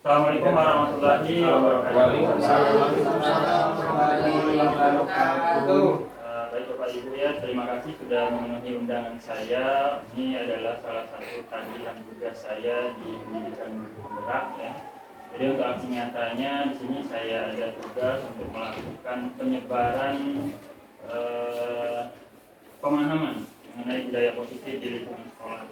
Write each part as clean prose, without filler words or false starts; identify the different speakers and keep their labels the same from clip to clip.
Speaker 1: Assalamualaikum warahmatullahi wabarakatuh.
Speaker 2: Waalaikumsalam warahmatullahi wabarakatuh.
Speaker 1: Baik Bapak Ibu ya, terima kasih sudah memenuhi undangan saya. Ini adalah salah satu tahlilan tugas saya di pendidikan penggerak ya. Jadi untuk aksi nyatanya di sini saya ada tugas untuk melakukan penyebaran pemahaman mengenai budaya positif di lingkungan sekolah.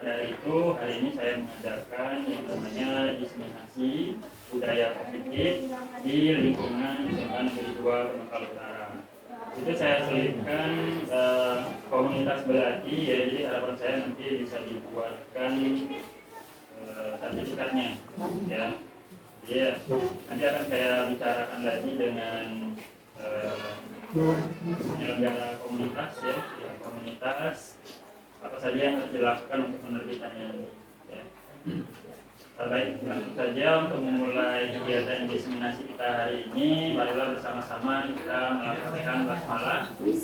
Speaker 1: Dari itu hari ini saya mengadakan yang namanya diseminasi budaya positif di lingkungan SMA Negeri 2 Pemekal Utara. Itu saya selipkan komunitas belati ya, jadi harapan saya nanti bisa dibuatkan sertifikatnya ya. Jadi nanti akan saya bicarakan lagi dengan penyelenggara komunitas ya, komunitas apa saja yang harus dilakukan untuk menerbitkannya ya. Baik, langsung saja untuk memulai kegiatan diseminasi kita hari ini, marilah bersama-sama kita melakukan basmalah. Baik,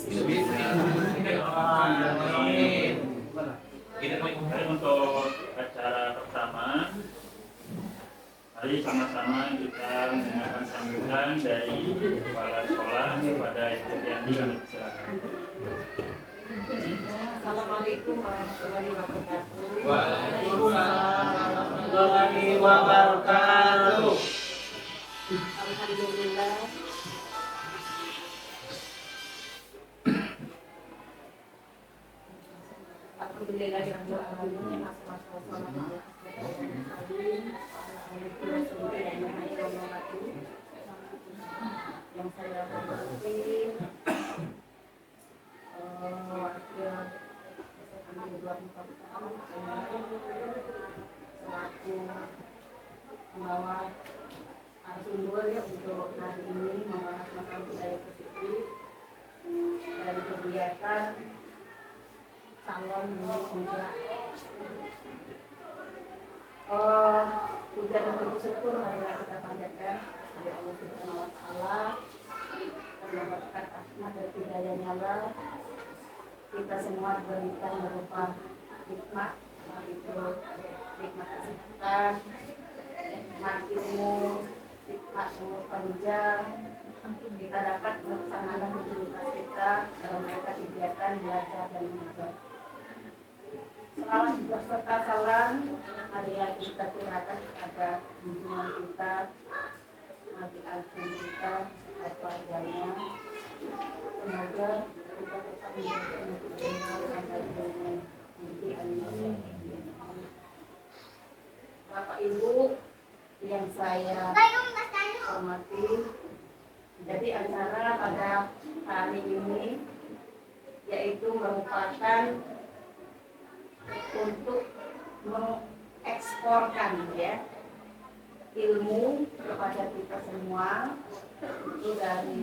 Speaker 1: untuk acara pertama, mari sama-sama kita mendengarkan sambutan dari kepala sekolah kepada Ibu Yanti. Kami silakan.
Speaker 3: Assalamualaikum warahmatullahi wabarakatuh.
Speaker 2: Waalaikumsalam warahmatullahi wabarakatuh.
Speaker 3: Alhamdulillah. Alhamdulillah yang beralamin yang saya hormati wakil selaku pembawa sumber ya untuk hari ini membahas masalah budaya positif dari kegiatan calon penggerak. Puja dan bersyukur marilah kita panjatkan kepada Allah Subhanahu wa Ta'ala mendapatkan rahmat dan hidayahnya Allah. Kita semua diberikan berupa nikmat, itu nikmat kesehatan, nikmat ilmu, nikmat umur panjang. Kita dapat melaksanakan aktivitas kita dalam rangka kegiatan belajar dan mengajar. Salam beserta salam marilah kita curahkan kepada junjungan kita, Nabi Agung kita, keluarganya. Semoga kita tetap menjadi Bapak Ibu yang saya hormati. Jadi acara pada hari ini yaitu merupakan untuk mengeksporkan ya ilmu kepada kita semua, itu dari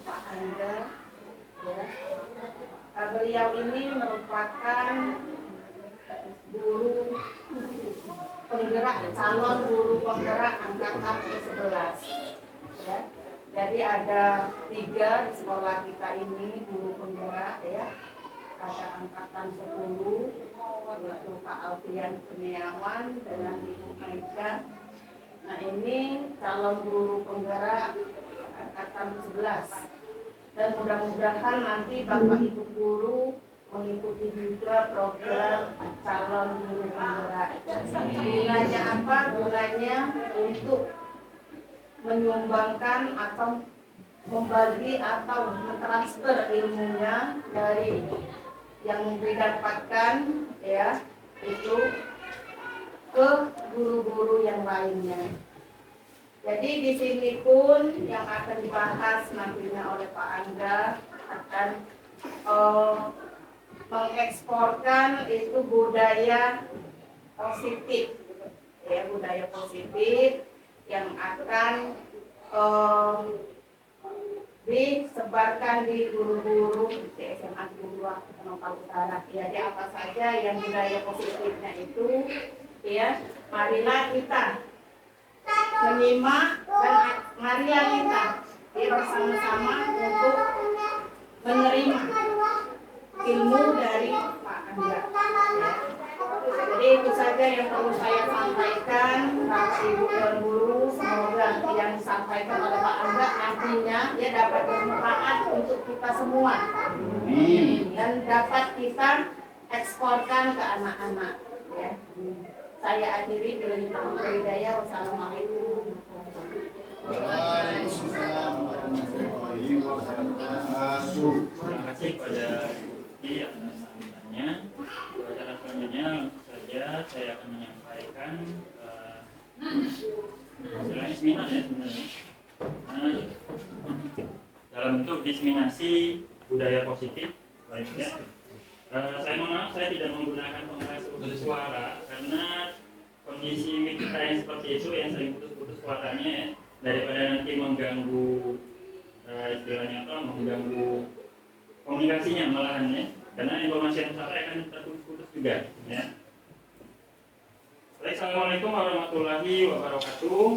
Speaker 3: Pak Angga ya. Beliau ini merupakan guru penggerak, calon guru penggerak angkatan ke-11 ya. Jadi ada 3 di sekolah kita ini guru penggerak ya. Ada angkatan 10 yaitu Pak Alfian Kurniawan dengan Ibu Maika. Nah ini calon guru penggerak angkatan 11. Dan mudah-mudahan nanti Bapak Ibu guru mengikuti juga program calon guru penggerak. Gunanya apa? Gunanya untuk menyumbangkan atau membagi atau mentransfer ilmunya dari yang didapatkan ya itu ke guru-guru yang lainnya. Jadi di sini pun yang akan dibahas nantinya oleh Pak Angga akan mengeksporkan itu budaya positif ya, budaya positif yang akan disebarkan di guru-guru di SMA Negeri 2 Pemekal Utara. Jadi apa saja yang budaya positifnya itu ya, marilah kita menyimak dan marilah kita bersama-sama untuk menerima ilmu dari Pak Angga ya. Jadi itu saja yang perlu saya sampaikan, Bapak Ibu dan Guru. Semoga yang disampaikan oleh Pak Angga nantinya ya dapat bermanfaat untuk kita semua dan dapat kita eksporkan ke anak-anak. Ya. Saya akhiri bila diberi hidayah. Wassalamualaikum.
Speaker 2: Waalaikumsalam warahmatullahi wabarakatuh.
Speaker 1: Terima kasih pada Ibu atas sambutannya. Acara selanjutnya langsung saja saya akan menyampaikan istilahnya seminar ya sebenarnya. Dalam bentuk diseminasi budaya positif, baik ya. Saya mohon maaf saya tidak menggunakan pengeras suara karena kondisi mic kita yang seperti itu yang sering putus-putus suaranya daripada nanti mengganggu istilahnya apa mengganggu komunikasinya malahan ya, karena informasi yang salah akan terputus-putus juga ya. Baik, assalamualaikum warahmatullahi wabarakatuh.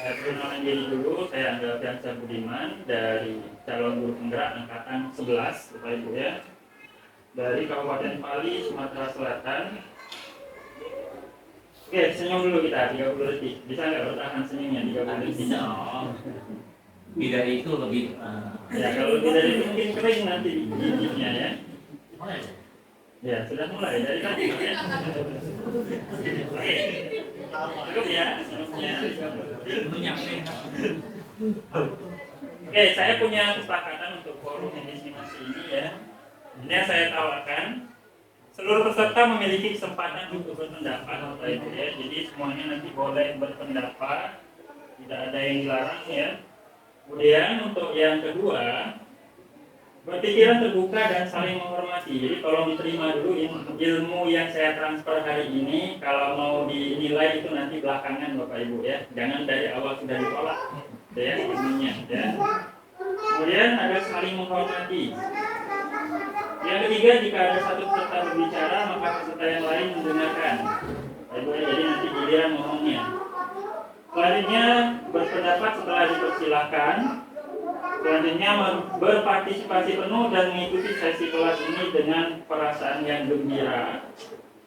Speaker 1: Saya perkenalkan diri dulu, saya Angga Fiansyah Budiman dari calon guru penggerak angkatan 11 Bapak Ibu ya, dari Kabupaten Pali, Sumatera Selatan. Oke, senyum dulu kita 30 detik. Bisa nggak bertahan senyumnya 30 detik?
Speaker 4: Bisa. Tidak itu lebih.
Speaker 1: Ya, kalau tidak itu mungkin kering nanti giginya ya. Ya, sudah mulai dari tadi. Ya. Oke, cukup ya senyumnya. Oke, saya punya kesepakatan untuk forum diseminasi ini ya. Ini yang saya tawarkan. Seluruh peserta memiliki kesempatan untuk berpendapat, Bapak Ibu ya. Jadi semuanya nanti boleh berpendapat, tidak ada yang dilarang ya. Kemudian untuk yang kedua, berpikiran terbuka dan saling menghormati. Jadi tolong diterima dulu ilmu yang saya transfer hari ini. Kalau mau dinilai itu nanti belakangan Bapak Ibu ya. Jangan dari awal sudah ditolak ya ilmunya ya. Kemudian ada saling menghormati. Yang ketiga, jika ada satu peserta berbicara, maka peserta yang lain mendengarkan. Baik, jadi nanti giliran ngomongnya. Selanjutnya, berpendapat setelah dipersilakan. Selanjutnya, berpartisipasi penuh dan mengikuti sesi kelas ini dengan perasaan yang gembira.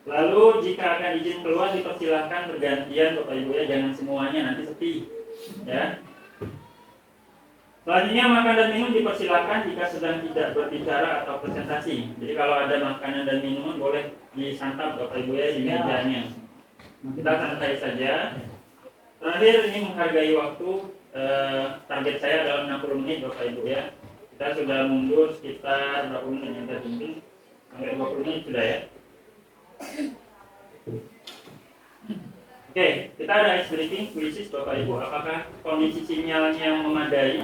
Speaker 1: Lalu, jika akan izin keluar, dipersilakan bergantian, Bapak Ibu ya, jangan semuanya nanti sepi. Ya. Selanjutnya makan dan minum dipersilakan jika sedang tidak berbicara atau presentasi. Jadi kalau ada makanan dan minuman boleh disantap Bapak Ibu ya di mejanya. Kita santai saja. Terakhir ini menghargai waktu. Target saya adalah 60 menit Bapak Ibu ya. Kita sudah mundur sekitar berapa menit yang tadi? Sampai 20 menit sudah ya. Oke, kita ada ice breaking quizzes Bapak Ibu. Apakah kondisi sinyalnya memadai?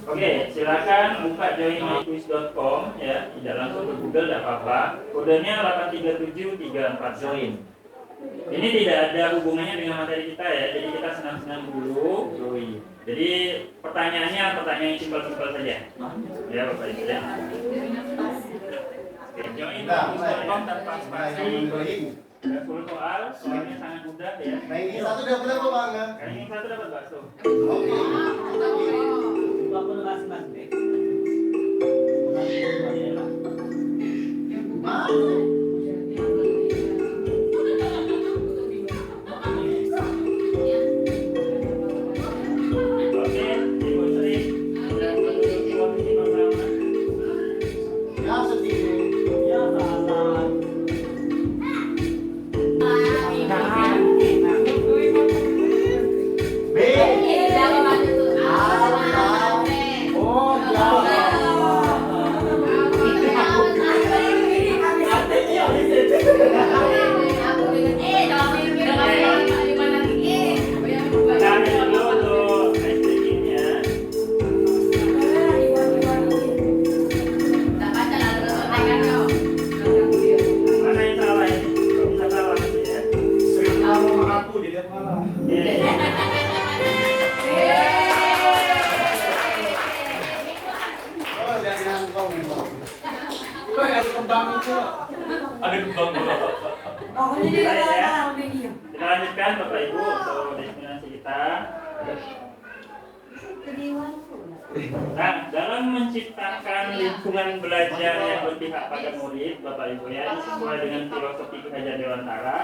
Speaker 1: Oke, silakan buka joinmyquiz.com ya. Tidak langsung ke Google tidak apa-apa. Kodenya 83734 join. Ini tidak ada hubungannya dengan materi kita ya. Jadi kita senang-senang dulu. Jadi pertanyaannya pertanyaan yang simpel-simpel saja. Ya Bapak Ibu ya. Oke, joinmyquiz.com tanpa spasi. Ada 10 soal, soalnya sangat mudah ya.
Speaker 2: Ranking 1 dapat apa Bang?
Speaker 1: Ranking 1 dapat bakso.
Speaker 2: Oke.
Speaker 1: Oke, Ibu Sri sudah menduduki posisi pertama.
Speaker 2: Ya sedih. B. Oh,
Speaker 1: Cari dulu untuk ice breakingnya. Mana yang salah ini? Kok bisa salah sih ya?
Speaker 2: Sering ngomong aku di depan malah. Oh, lihat ngangkong nih Bang. Kok ada kembang itu?
Speaker 4: Ada kembang berapa?
Speaker 1: Kita lanjutkan Bapak Ibu untuk destinasi kita. Nah, dalam menciptakan lingkungan belajar yang berpihak pada murid, Bapak Ibu ya, sesuai dengan filosofi Ki Hajar Dewantara,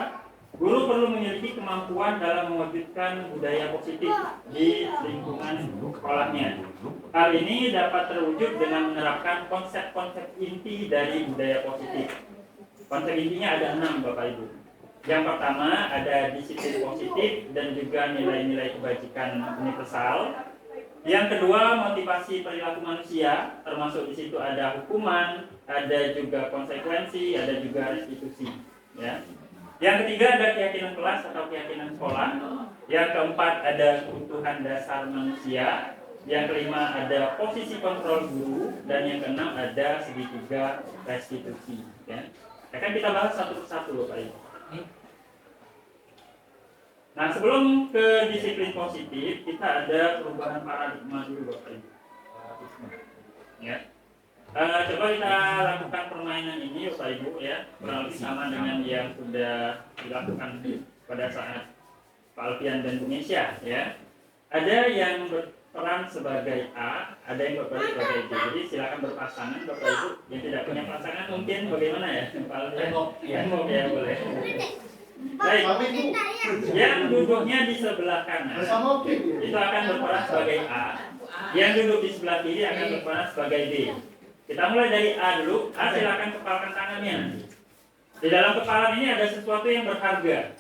Speaker 1: guru perlu memiliki kemampuan dalam mewujudkan budaya positif di lingkungan sekolahnya. Hal ini dapat terwujud dengan menerapkan konsep-konsep inti dari budaya positif. Konsep intinya ada 6, Bapak Ibu. Yang pertama ada disiplin positif dan juga nilai-nilai kebajikan universal. Yang kedua, motivasi perilaku manusia, termasuk di situ ada hukuman, ada juga konsekuensi, ada juga restitusi. Ya. Yang ketiga ada keyakinan kelas atau keyakinan sekolah. Yang keempat ada kebutuhan dasar manusia. Yang kelima ada posisi kontrol guru, dan yang keenam ada segitiga restitusi. Ya. Akan kita bahas satu persatu, Bapak Ibu. Nah, sebelum ke disiplin positif, kita ada perubahan paradigma dulu, Bapak Ibu. Ya. Coba kita lakukan permainan ini, Bapak Ibu ya, kurang lebih sama dengan yang sudah dilakukan pada saat Pak Alfian dan Bu Nesya, ya. Ada yang berperan sebagai A, ada yang berperan sebagai B. Jadi silakan berpasangan, Bapak Ibu. Yang tidak punya pasangan mungkin bagaimana ya, Pak Alfian? Ya, boleh. Baik, yang duduknya di sebelah kanan itu akan berperan sebagai A. Yang duduk di sebelah kiri akan berperan sebagai B. Kita mulai dari A dulu. A silakan kepalkan tangannya. Di dalam kepala ini ada sesuatu yang berharga.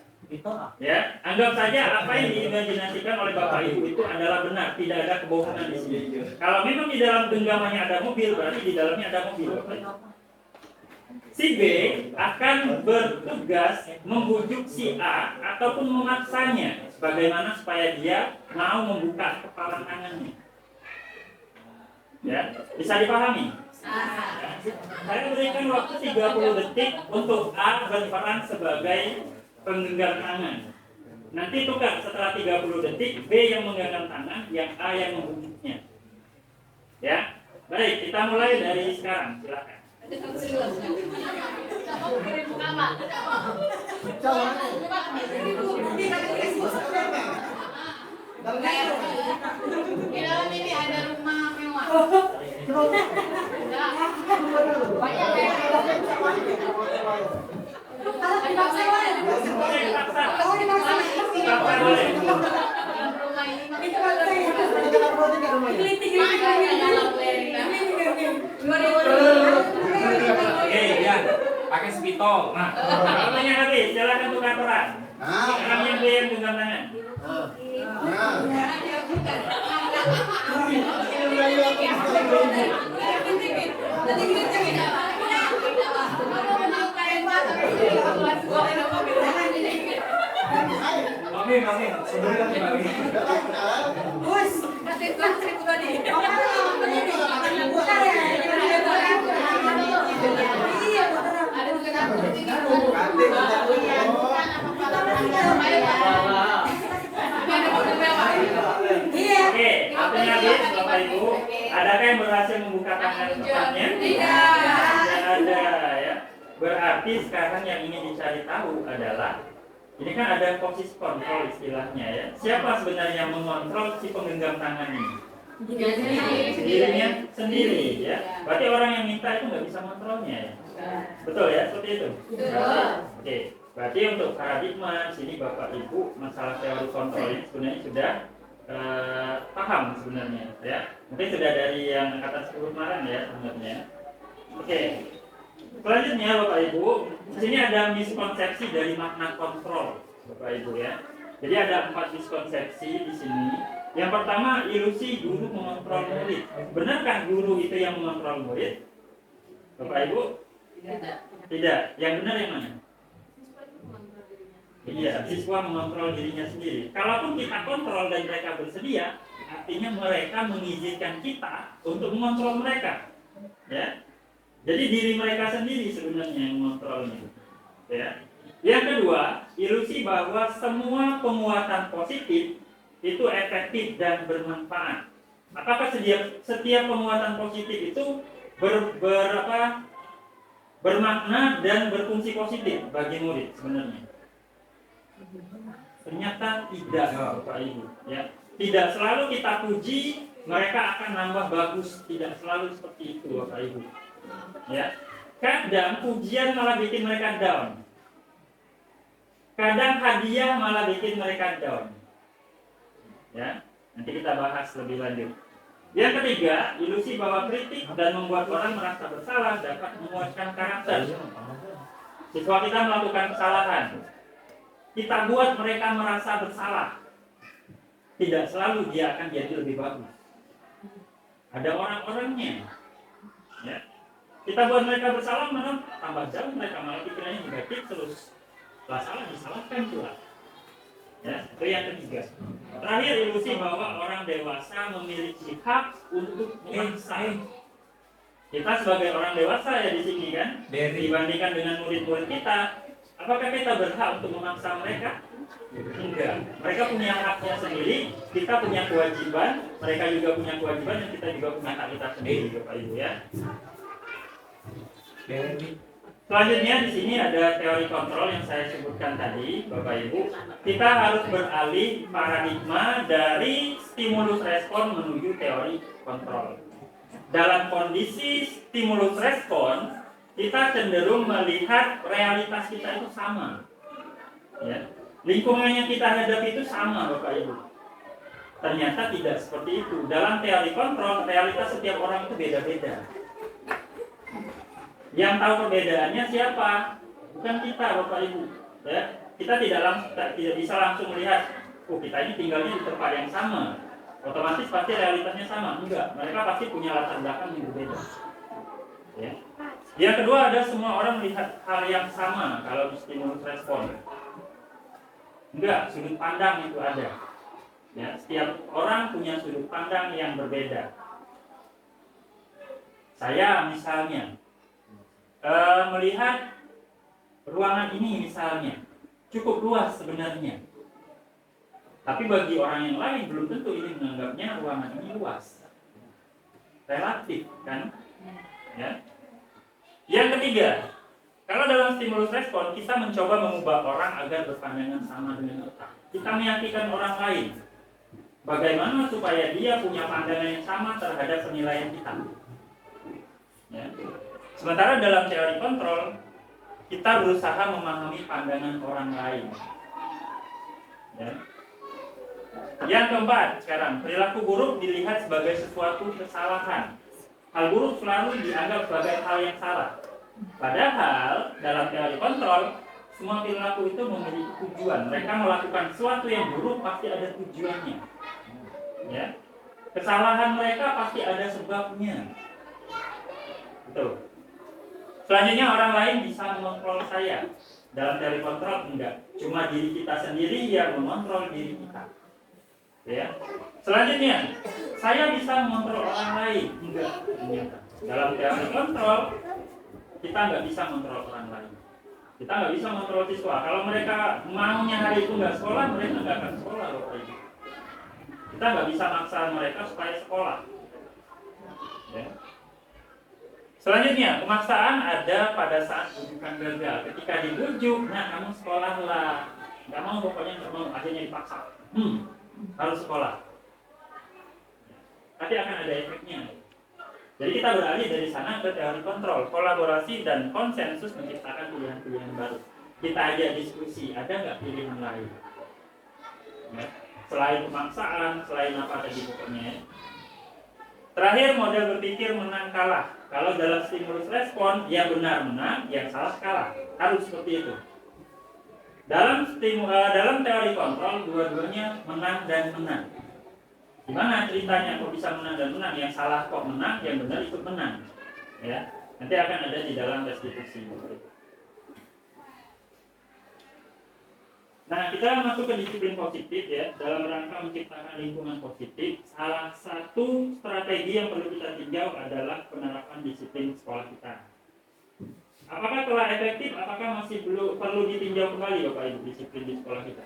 Speaker 1: Ya, anggap saja apa yang diimajinasikan oleh Bapak Ibu itu adalah benar, tidak ada kebohongan di sini. Kalau memang di dalam genggamannya ada mobil, berarti di dalamnya ada mobil, Bapak Ibu. Si B akan bertugas membujuk si A ataupun memaksanya bagaimana supaya dia mau membuka kepala tangannya. Ya, bisa dipahami? Saya berikan waktu 30 detik untuk A berperan sebagai penggenggam tangan. Nanti tukar setelah 30 detik B yang menggenggam tangan, yang A yang membujuknya. Ya, baik, kita mulai dari sekarang. Silakan.
Speaker 5: Di dalam ini ada rumah mewah.
Speaker 4: Ya, pakai spitol. Nah,
Speaker 1: Waktunya habis, silakan tukar peran. Sekarang yang B yang genggam tangan.
Speaker 4: Oke, sebentar kembali.
Speaker 1: Oke, waktunya habis, Bapak Ibu. Adakah yang berhasil membuka tangan tempatnya? Tidak ada ya. Berarti sekarang yang ingin dicari tahu adalah ini kan ada posisi kontrol istilahnya ya. Siapa sebenarnya yang mengontrol si penggenggam tangan ini? Dirinya sendiri ya. Berarti orang yang minta itu nggak bisa mengontrolnya ya. Betul ya, seperti itu. Oke, berarti untuk paradigma sini Bapak Ibu masalah teori kontrol ini sebenarnya sudah paham sebenarnya ya. Mungkin sudah dari yang angkatan 10 kemarin ya sebenarnya. Oke. Selanjutnya Bapak Ibu, di sini ada miskonsepsi dari makna kontrol, Bapak Ibu ya. Jadi ada 4 miskonsepsi di sini. Yang pertama, ilusi guru mengontrol murid. Benarkah guru itu yang mengontrol murid? Bapak Ibu? Tidak. Yang benar yang mana? Iya, siswa mengontrol dirinya sendiri. Kalaupun kita kontrol dan mereka bersedia, artinya mereka mengizinkan kita untuk mengontrol mereka. Ya. Jadi diri mereka sendiri sebenarnya yang mengontrolnya. Ya. Yang kedua, ilusi bahwa semua penguatan positif itu efektif dan bermanfaat. Apakah setiap penguatan positif itu bermakna dan berfungsi positif bagi murid sebenarnya? Ternyata tidak, Bapak Ibu. Ya. Tidak selalu kita puji mereka akan nambah bagus. Tidak selalu seperti itu, Bapak Ibu. Ya, kadang pujian malah bikin mereka down. Kadang hadiah malah bikin mereka down. Ya, nanti kita bahas lebih lanjut. Yang ketiga, ilusi bahwa kritik dan membuat orang merasa bersalah dapat menguatkan karakter. Siswa kita melakukan kesalahan, kita buat mereka merasa bersalah. Tidak selalu dia akan jadi lebih bagus. Ada orang-orangnya. Ya. Kita buat mereka bersalah, malah tambah jauh mereka malah pikirannya negatif terus. Setelah salah disalahkan pula. Ya, itu yang ketiga. Terakhir, ilusi bahwa orang dewasa memiliki hak untuk memaksa. Kita sebagai orang dewasa ya di sini kan, dibandingkan dengan murid-murid kita, apakah kita berhak untuk memaksa mereka? Enggak. Mereka punya haknya sendiri, kita punya kewajiban, mereka juga punya kewajiban, dan kita juga punya hak kita sendiri, Bapak Ibu ya. Selanjutnya di sini ada teori kontrol yang saya sebutkan tadi, Bapak Ibu. Kita harus beralih paradigma dari stimulus respon menuju teori kontrol. Dalam kondisi stimulus respon, kita cenderung melihat realitas kita itu sama. Ya. Lingkungan yang kita hadapi itu sama, Bapak Ibu. Ternyata tidak seperti itu. Dalam teori kontrol, realitas setiap orang itu beda-beda. Yang tahu perbedaannya siapa? Bukan kita, Bapak Ibu. Ya, kita tidak bisa langsung melihat, oh kita ini tinggalnya di tempat yang sama, otomatis pasti realitasnya sama. Enggak, mereka pasti punya latar belakang yang berbeda. Ya. Yang kedua, ada semua orang melihat hal yang sama kalau di stimulus respon. Enggak, sudut pandang itu ada. Ya, setiap orang punya sudut pandang yang berbeda. Saya misalnya melihat ruangan ini misalnya cukup luas sebenarnya, tapi bagi orang yang lain belum tentu ini menganggapnya ruangan ini luas. Relatif kan? Ya. Yang ketiga, kalau dalam stimulus respon kita mencoba mengubah orang agar berpandangan sama dengan kita. Kita meyakinkan orang lain bagaimana supaya dia punya pandangan yang sama terhadap penilaian kita. Ya. Sementara dalam teori kontrol, kita berusaha memahami pandangan orang lain. Ya. Yang keempat, sekarang perilaku buruk dilihat sebagai sesuatu kesalahan. Hal buruk selalu dianggap sebagai hal yang salah. Padahal dalam teori kontrol, semua perilaku itu memiliki tujuan. Mereka melakukan sesuatu yang buruk pasti ada tujuannya. Ya. Kesalahan mereka pasti ada sebabnya. Betul. Selanjutnya, orang lain bisa mengontrol saya. Dalam teori kontrol enggak, cuma diri kita sendiri yang mengontrol diri kita. Ya. Selanjutnya, saya bisa mengontrol orang lain. Enggak, ternyata. Dalam teori kontrol, kita nggak bisa mengontrol orang lain. Kita nggak bisa mengontrol siswa. Kalau mereka maunya hari itu nggak sekolah, mereka nggak akan sekolah, Bapak Ibu. Kita nggak bisa maksa mereka supaya sekolah. Ya. Selanjutnya, pemaksaan ada pada saat rujukan gagal. Ketika dibujuk, nah kamu sekolahlah. Nggak mau, pokoknya nggak mau, akhirnya dipaksa. Harus sekolah. Tapi akan ada efeknya. Jadi kita beralih dari sana ke teori kontrol, kolaborasi dan konsensus menciptakan pilihan-pilihan baru. Kita ajak diskusi, ada nggak pilihan lain? Ya. Selain pemaksaan, selain apa tadi pokoknya. Terakhir, model berpikir menang kalah. Kalau dalam stimulus respon, yang benar menang, yang salah kalah. Harus seperti itu. Dalam teori kontrol, dua-duanya menang dan menang. Gimana ceritanya kok bisa menang dan menang? Yang salah kok menang, yang benar ikut menang. Ya, nanti akan ada di dalam restitusi. Nah, kita masuk ke disiplin positif ya. Dalam rangka menciptakan lingkungan positif, salah satu strategi yang perlu kita tinjau adalah penerapan disiplin sekolah kita. Apakah telah efektif? Apakah masih perlu ditinjau kembali, Bapak Ibu, disiplin di sekolah kita?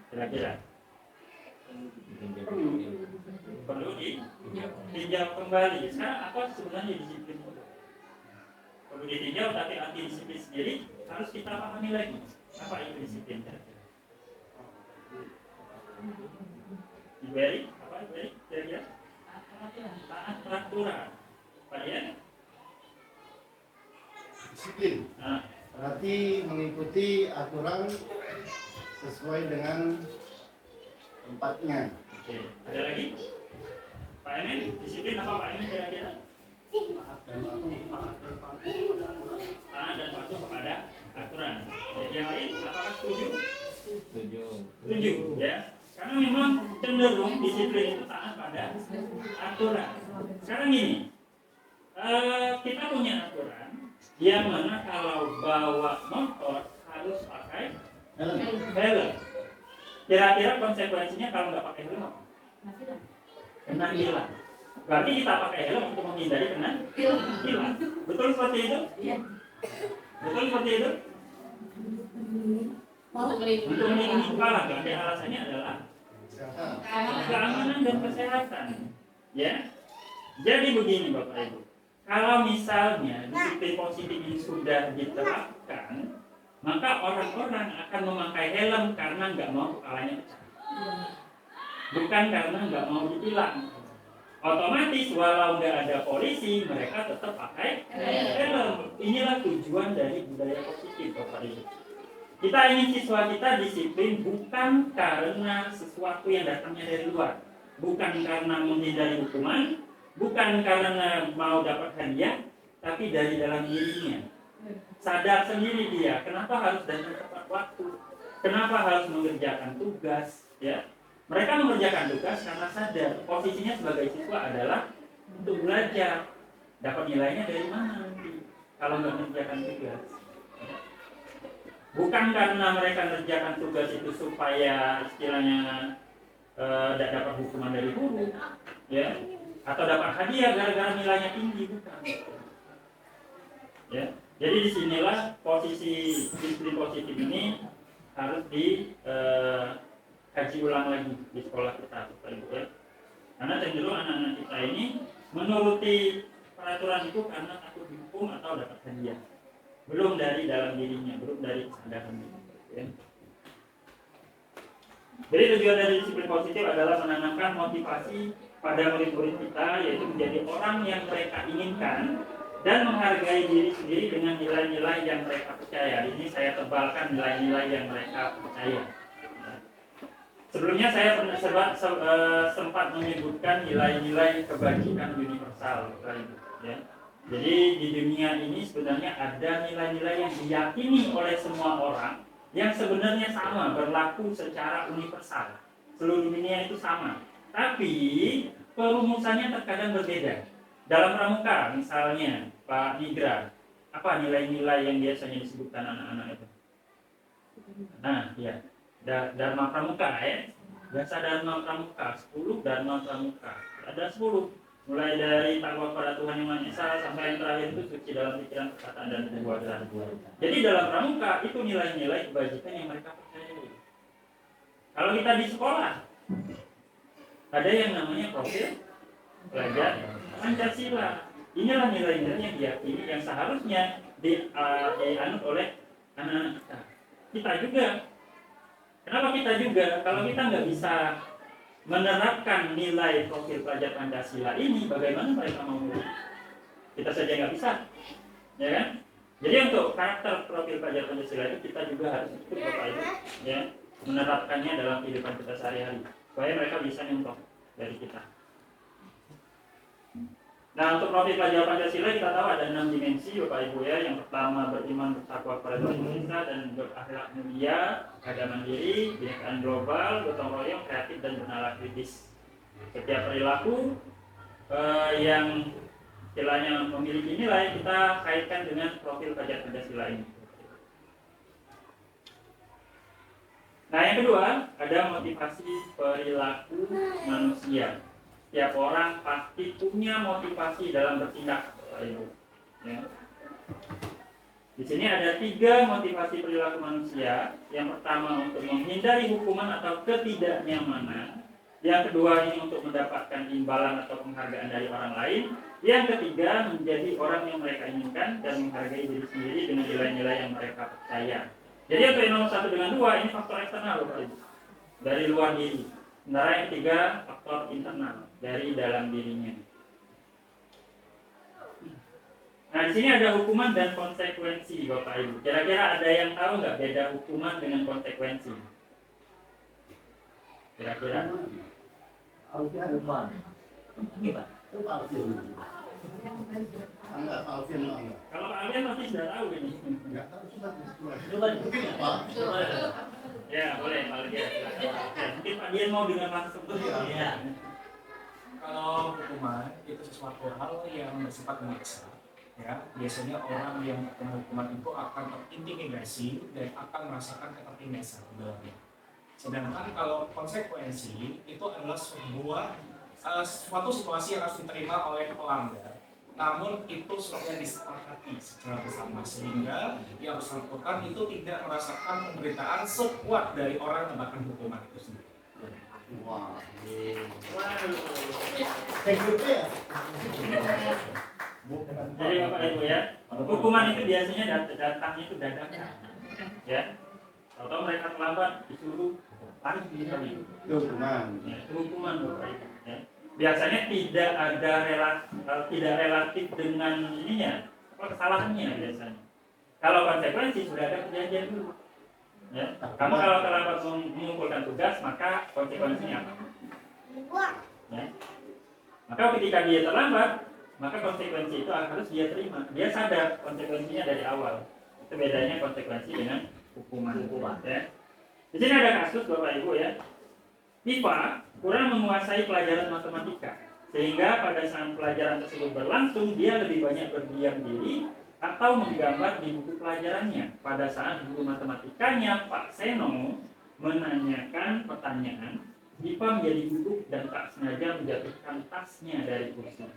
Speaker 1: Kira-kira? Perlu ditinjau kembali. Sekarang apa sebenarnya disiplin itu? Perlu ditinjau, tapi anti disiplin sendiri harus kita pahami lagi. Apa itu disiplin? Iberi? Apa Iberi? Kira-kira? Taat peraturan. Pak ya?
Speaker 2: Disiplin.
Speaker 1: Nah,
Speaker 2: Berarti mengikuti aturan sesuai dengan tempatnya.
Speaker 1: oke. Ada lagi? Pak Emen, disiplin apa Pak Emen kira-kira? Taat dan patuh kepada aturan. Yang lain, apakah setuju? Setuju, ya. Karena memang cenderung disiplin itu taat pada aturan. Sekarang gini, kita punya aturan yang mana kalau bawa motor harus pakai helm. Kira-kira konsekuensinya kalau nggak pakai helm apa? Kena tilang. Berarti kita pakai helm untuk menghindari kena tilang. Betul seperti itu? Betul seperti itu? Untuk melindungi kepala, berarti alasannya adalah keamanan dan kesehatan. Ya. Jadi begini Bapak Ibu. Kalau misalnya disiplin positif ini sudah diterapkan, maka orang-orang akan memakai helm karena nggak mau kepalanya pecah. Bukan karena nggak mau ditilang. Otomatis walau nggak ada polisi, mereka tetap pakai helm. Inilah tujuan dari budaya positif Bapak Ibu. Kita ingin siswa kita disiplin bukan karena sesuatu yang datangnya dari luar, bukan karena menghindari hukuman, bukan karena mau dapat hadiah, tapi dari dalam dirinya. Sadar sendiri dia, kenapa harus datang tepat waktu, kenapa harus mengerjakan tugas, ya. Mereka mengerjakan tugas karena sadar posisinya sebagai siswa adalah untuk belajar. Dapat nilainya dari mana nanti kalau nggak mengerjakan tugas? Bukan karena mereka mengerjakan tugas itu supaya istilahnya tidak dapat hukuman dari guru, ya, atau dapat hadiah gara-gara nilainya tinggi, bukan. Ya, jadi disinilah posisi disiplin positif ini harus dikaji ulang lagi di sekolah kita, Bapak Ibu, ya. Karena cenderung anak-anak kita ini menuruti peraturan itu karena takut dihukum atau dapat hadiah. Belum dari dalam dirinya, belum dari kesadaran diri. Ya. Jadi tujuan dari disiplin positif adalah menanamkan motivasi pada murid-murid kita, yaitu menjadi orang yang mereka inginkan dan menghargai diri sendiri dengan nilai-nilai yang mereka percaya. Ini saya tebalkan nilai-nilai yang mereka percaya. Sebelumnya saya sempat menyebutkan nilai-nilai kebajikan universal, ya. Jadi di dunia ini sebenarnya ada nilai-nilai yang diyakini oleh semua orang yang sebenarnya sama, berlaku secara universal. Seluruh dunia itu sama. Tapi perumusannya terkadang berbeda. Dalam pramuka misalnya, Pak Nigra, apa nilai-nilai yang biasanya disebutkan anak-anak itu? Nah, ya. Dharma pramuka, ya. Biasa Dharma pramuka, 10 Dharma pramuka. Ada 10. Mulai dari takwa pada Tuhan yang Maha Esa sampai yang terakhir itu suci dalam pikiran, perkataan dan perbuatan. Jadi dalam pramuka itu nilai-nilai kebajikan yang mereka percayai. Kalau kita di sekolah, ada yang namanya profil pelajar Pancasila. Inilah nilai-nilai yang diyakini yang seharusnya dianut oleh anak-anak kita. Kita juga. Kenapa kita juga? Kalau kita nggak bisa menerapkan nilai profil pelajar Pancasila ini, bagaimana mereka mau? Kita saja nggak bisa, ya kan? Jadi untuk karakter profil pelajar Pancasila itu kita juga harus ikut Bapak Ibu, ya, menerapkannya dalam kehidupan kita sehari-hari, supaya mereka bisa nyontoh dari kita. Nah, untuk profil pelajar Pancasila kita tahu ada 6 dimensi Bapak Ibu, ya. Yang pertama beriman, bertakwa kepada Tuhan Indonesia dan berakhlak mulia, ada mandiri, binekaan global, gotong royong, kreatif dan bernalar kritis. Setiap perilaku yang istilahnya memiliki nilai kita kaitkan dengan profil pelajar Pancasila ini. Nah, yang kedua ada motivasi perilaku manusia. Setiap orang pasti punya motivasi dalam bertindak, Bapak Ibu. Ya. Di sini ada 3 motivasi perilaku manusia. Yang pertama untuk menghindari hukuman atau ketidaknyamanan. Yang kedua ini untuk mendapatkan imbalan atau penghargaan dari orang lain. Yang ketiga menjadi orang yang mereka inginkan dan menghargai diri sendiri dengan nilai-nilai yang mereka percaya. Jadi untuk yang nomor 1 dengan 2 ini faktor eksternal, Bapak Ibu, dari luar diri. Sementara yang ketiga faktor internal dari dalam dirinya. Nah, di sini ada hukuman dan konsekuensi, Bapak Ibu. Kira-kira ada yang tahu nggak beda hukuman dengan konsekuensi? Kira-kira?
Speaker 2: Hukuman. Gimana? Itu Alfian. Enggak, Alfian enggak.
Speaker 1: Kalau Pak Alfian pasti sudah tahu ini.
Speaker 2: Enggak tahu coba. Coba.
Speaker 1: Ya, boleh Pak Alfian. Mungkin Pak Dian mau dengan langsung.
Speaker 2: Iya.
Speaker 4: Kalau hukuman itu sesuatu hal yang bersifat menyiksa, ya biasanya orang yang kena hukuman itu akan terintimidasi dan akan merasakan ketertindasan dalamnya. Sedangkan kalau konsekuensi itu adalah suatu situasi yang harus diterima oleh pelanggar, namun itu sesuatu yang disepakati secara bersama sehingga yang bersangkutan itu tidak merasakan penderitaan sekuat dari orang yang mendapatkan hukuman itu sendiri.
Speaker 2: Wah.
Speaker 1: Jadi Bapak Ibu ya, hukuman itu biasanya datangnya itu dadakan. Ya. Atau mereka terlambat disuruh lari gitu.
Speaker 2: Itu hukuman.
Speaker 1: Ya, itu hukuman Bapak Ibu. Ya. Biasanya tidak ada tidak relatif dengan ininya, kesalahannya biasanya. Kalau konsekuensi sudah ada perjanjian dulu. Ya. Kamu kalau terlambat mengumpulkan tugas, maka konsekuensinya apa? Ya. Maka ketika dia terlambat, maka konsekuensi itu harus dia terima. Dia sadar konsekuensinya dari awal. Itu bedanya konsekuensi dengan hukuman. Ya. Di sini ada kasus Bapak Ibu ya. Diva kurang menguasai pelajaran matematika, sehingga pada saat pelajaran tersebut berlangsung dia lebih banyak berdiam diri atau menggambar di buku pelajarannya. Pada saat guru matematikanya Pak Seno menanyakan pertanyaan, Diva menjadi duduk dan tak sengaja menjatuhkan tasnya dari kursi,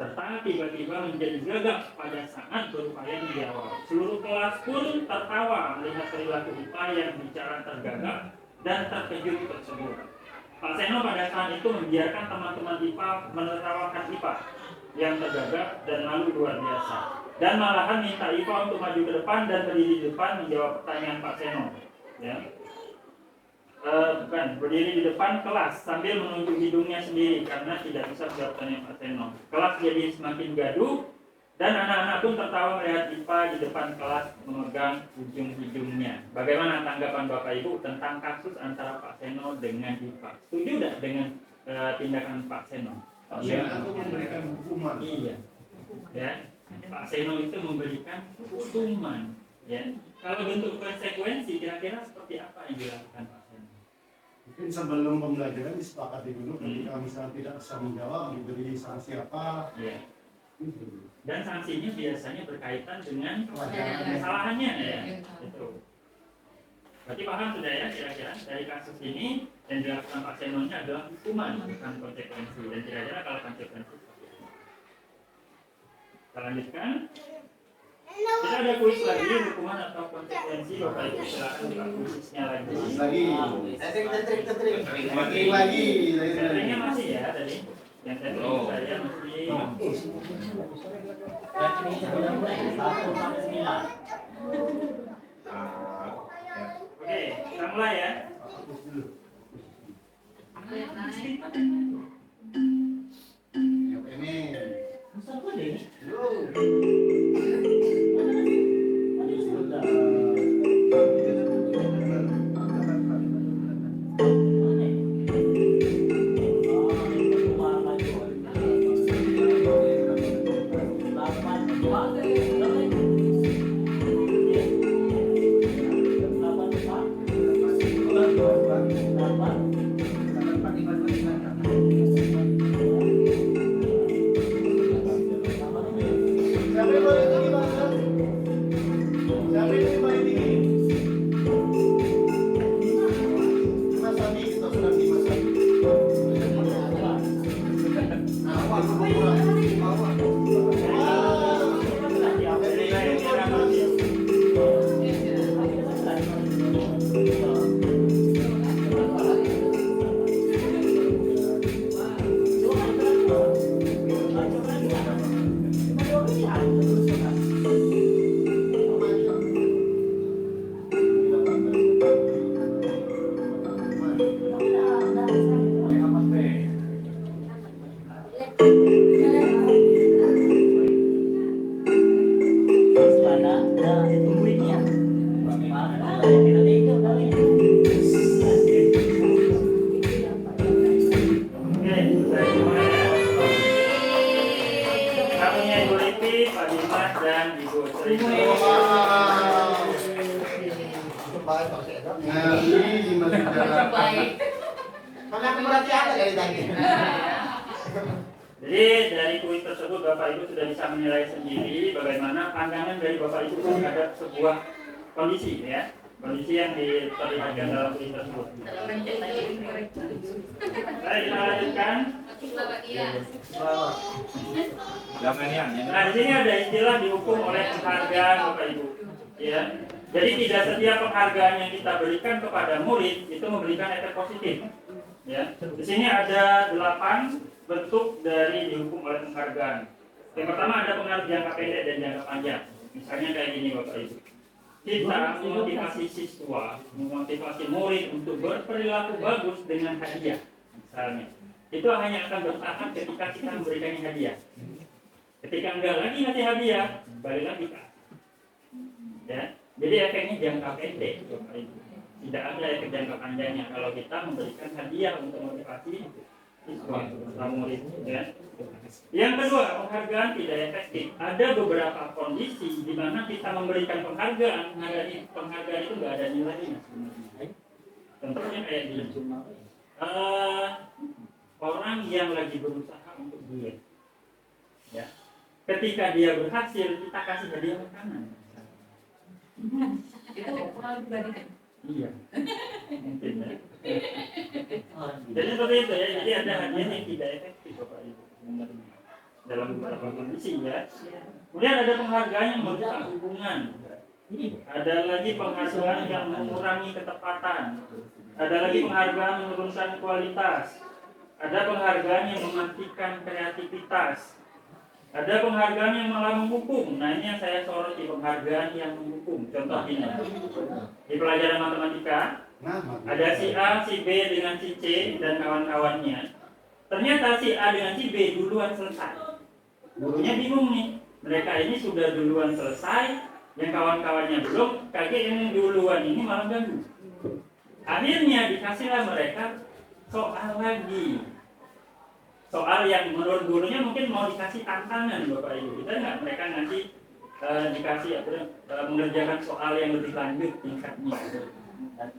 Speaker 1: serta tiba-tiba menjadi gagap pada saat berupaya menjawab. Seluruh kelas pun tertawa melihat perilaku Diva yang bicara tergagap dan terkejut tersebut. Pak Seno pada saat itu membiarkan teman-teman IPA menertawakan IPA yang tergagap dan malu luar biasa, dan malahan minta IPA untuk maju ke depan dan berdiri di depan menjawab pertanyaan Pak Seno. Ya. Bukan, berdiri di depan kelas sambil menunjuk hidungnya sendiri karena tidak bisa menjawab pertanyaan Pak Seno. Kelas jadi semakin gaduh dan anak-anak pun tertawa melihat IPA di depan kelas memegang ujung hidungnya. Bagaimana tanggapan Bapak Ibu tentang kasus antara Pak Seno dengan IPA? Setuju tidak dengan tindakan Pak Seno?
Speaker 2: Pak Seno itu memberikan hukuman.
Speaker 1: Iya. Ya. Pak Seno itu memberikan hukuman. Ya. Kalau bentuk konsekuensi kira-kira seperti apa yang dilakukan Pak Seno?
Speaker 2: Mungkin sebelum pembelajaran disepakati dulu ketika misalnya tidak bisa menjawab diberi sanksi apa.
Speaker 1: Ya. Dan sanksinya biasanya berkaitan dengan
Speaker 2: Pelajaran.
Speaker 1: kesalahannya ya. Itu. Berarti paham sudah ya kira-kira dari kasus ini yang dilakukan Pak Seno-nya adalah hukuman bukan konsekuensi, dan kira-kira kalau konsekuensi seperti apa? Kita lanjutkan. Kita ada kuis lagi, hukuman atau konsekuensi. Bapak Ibu silakan buka kuisnya lagi.
Speaker 2: Lagi.
Speaker 1: Settingnya masih ya tadi. Yang tadi saya masih. Oke, kita mulai ya.
Speaker 5: Baik.
Speaker 6: Karena aku berarti ada dari tadi.
Speaker 1: Jadi dari kuis tersebut Bapak Ibu sudah bisa menilai sendiri bagaimana pandangan dari Bapak Ibu terhadap sebuah kondisi ya. Kondisi yang diperlihatkan dalam kuis tersebut. Baik, kita lanjutkan.
Speaker 5: Iya.
Speaker 1: Nah, di sini ada istilah dihukum oleh penghargaan Bapak Ibu. Ya. Jadi tidak setiap penghargaan yang kita berikan kepada murid itu memberikan efek positif. Ya. Di sini ada 8 bentuk dari dihukum oleh penghargaan. Yang pertama ada pengaruh jangka pendek dan jangka panjang. Misalnya kayak gini Bapak Ibu. Kita memotivasi siswa, memotivasi murid untuk berperilaku bagus dengan hadiah. Misalnya, itu hanya akan bertahan ketika kita memberikannya hadiah. Ketika enggak lagi ngasih hadiah, balik lagi Kak. Ya, jadi efeknya jangka pendek, Bapak Ibu. Tidak ada efek jangka panjangnya kalau kita memberikan hadiah untuk motivasi siswa atau murid. Ya. Yang kedua, penghargaan tidak efektif. Ada beberapa kondisi di mana kita memberikan penghargaan itu nggak ada nilainya sebenarnya. Contohnya kayak gini. Orang yang lagi berusaha untuk diet, ya. Ketika dia berhasil, kita kasih hadiah makanan.
Speaker 5: Itu pengaruh pribadi.
Speaker 1: Iya, mungkin ya. Jadi seperti itu ya. Jadi ada hadiah yang tidak efektif Bapak Ibu dalam beberapa kondisi ya. Kemudian ada penghargaan yang merusak hubungan. Ada lagi penghargaan yang mengurangi ketepatan. Ada lagi penghargaan menurunkan kualitas. Ada penghargaan yang mematikan kreativitas. Ada penghargaan yang malah menghukum. Nah ini yang saya soroti, penghargaan yang menghukum. Contoh ini di pelajaran matematika ada si A, si B dengan si C dan kawan-kawannya. Ternyata si A dengan si B duluan selesai. Gurunya bingung nih, mereka ini sudah duluan selesai, yang kawan-kawannya belum, kakek yang duluan ini malah ganggu. Akhirnya dikasihlah mereka soal lagi. Soal yang menurut gurunya mungkin mau dikasih tantangan Bapak Ibu. Kita nggak, mereka nanti dikasih mengerjakan soal yang lebih lanjut tingkatnya.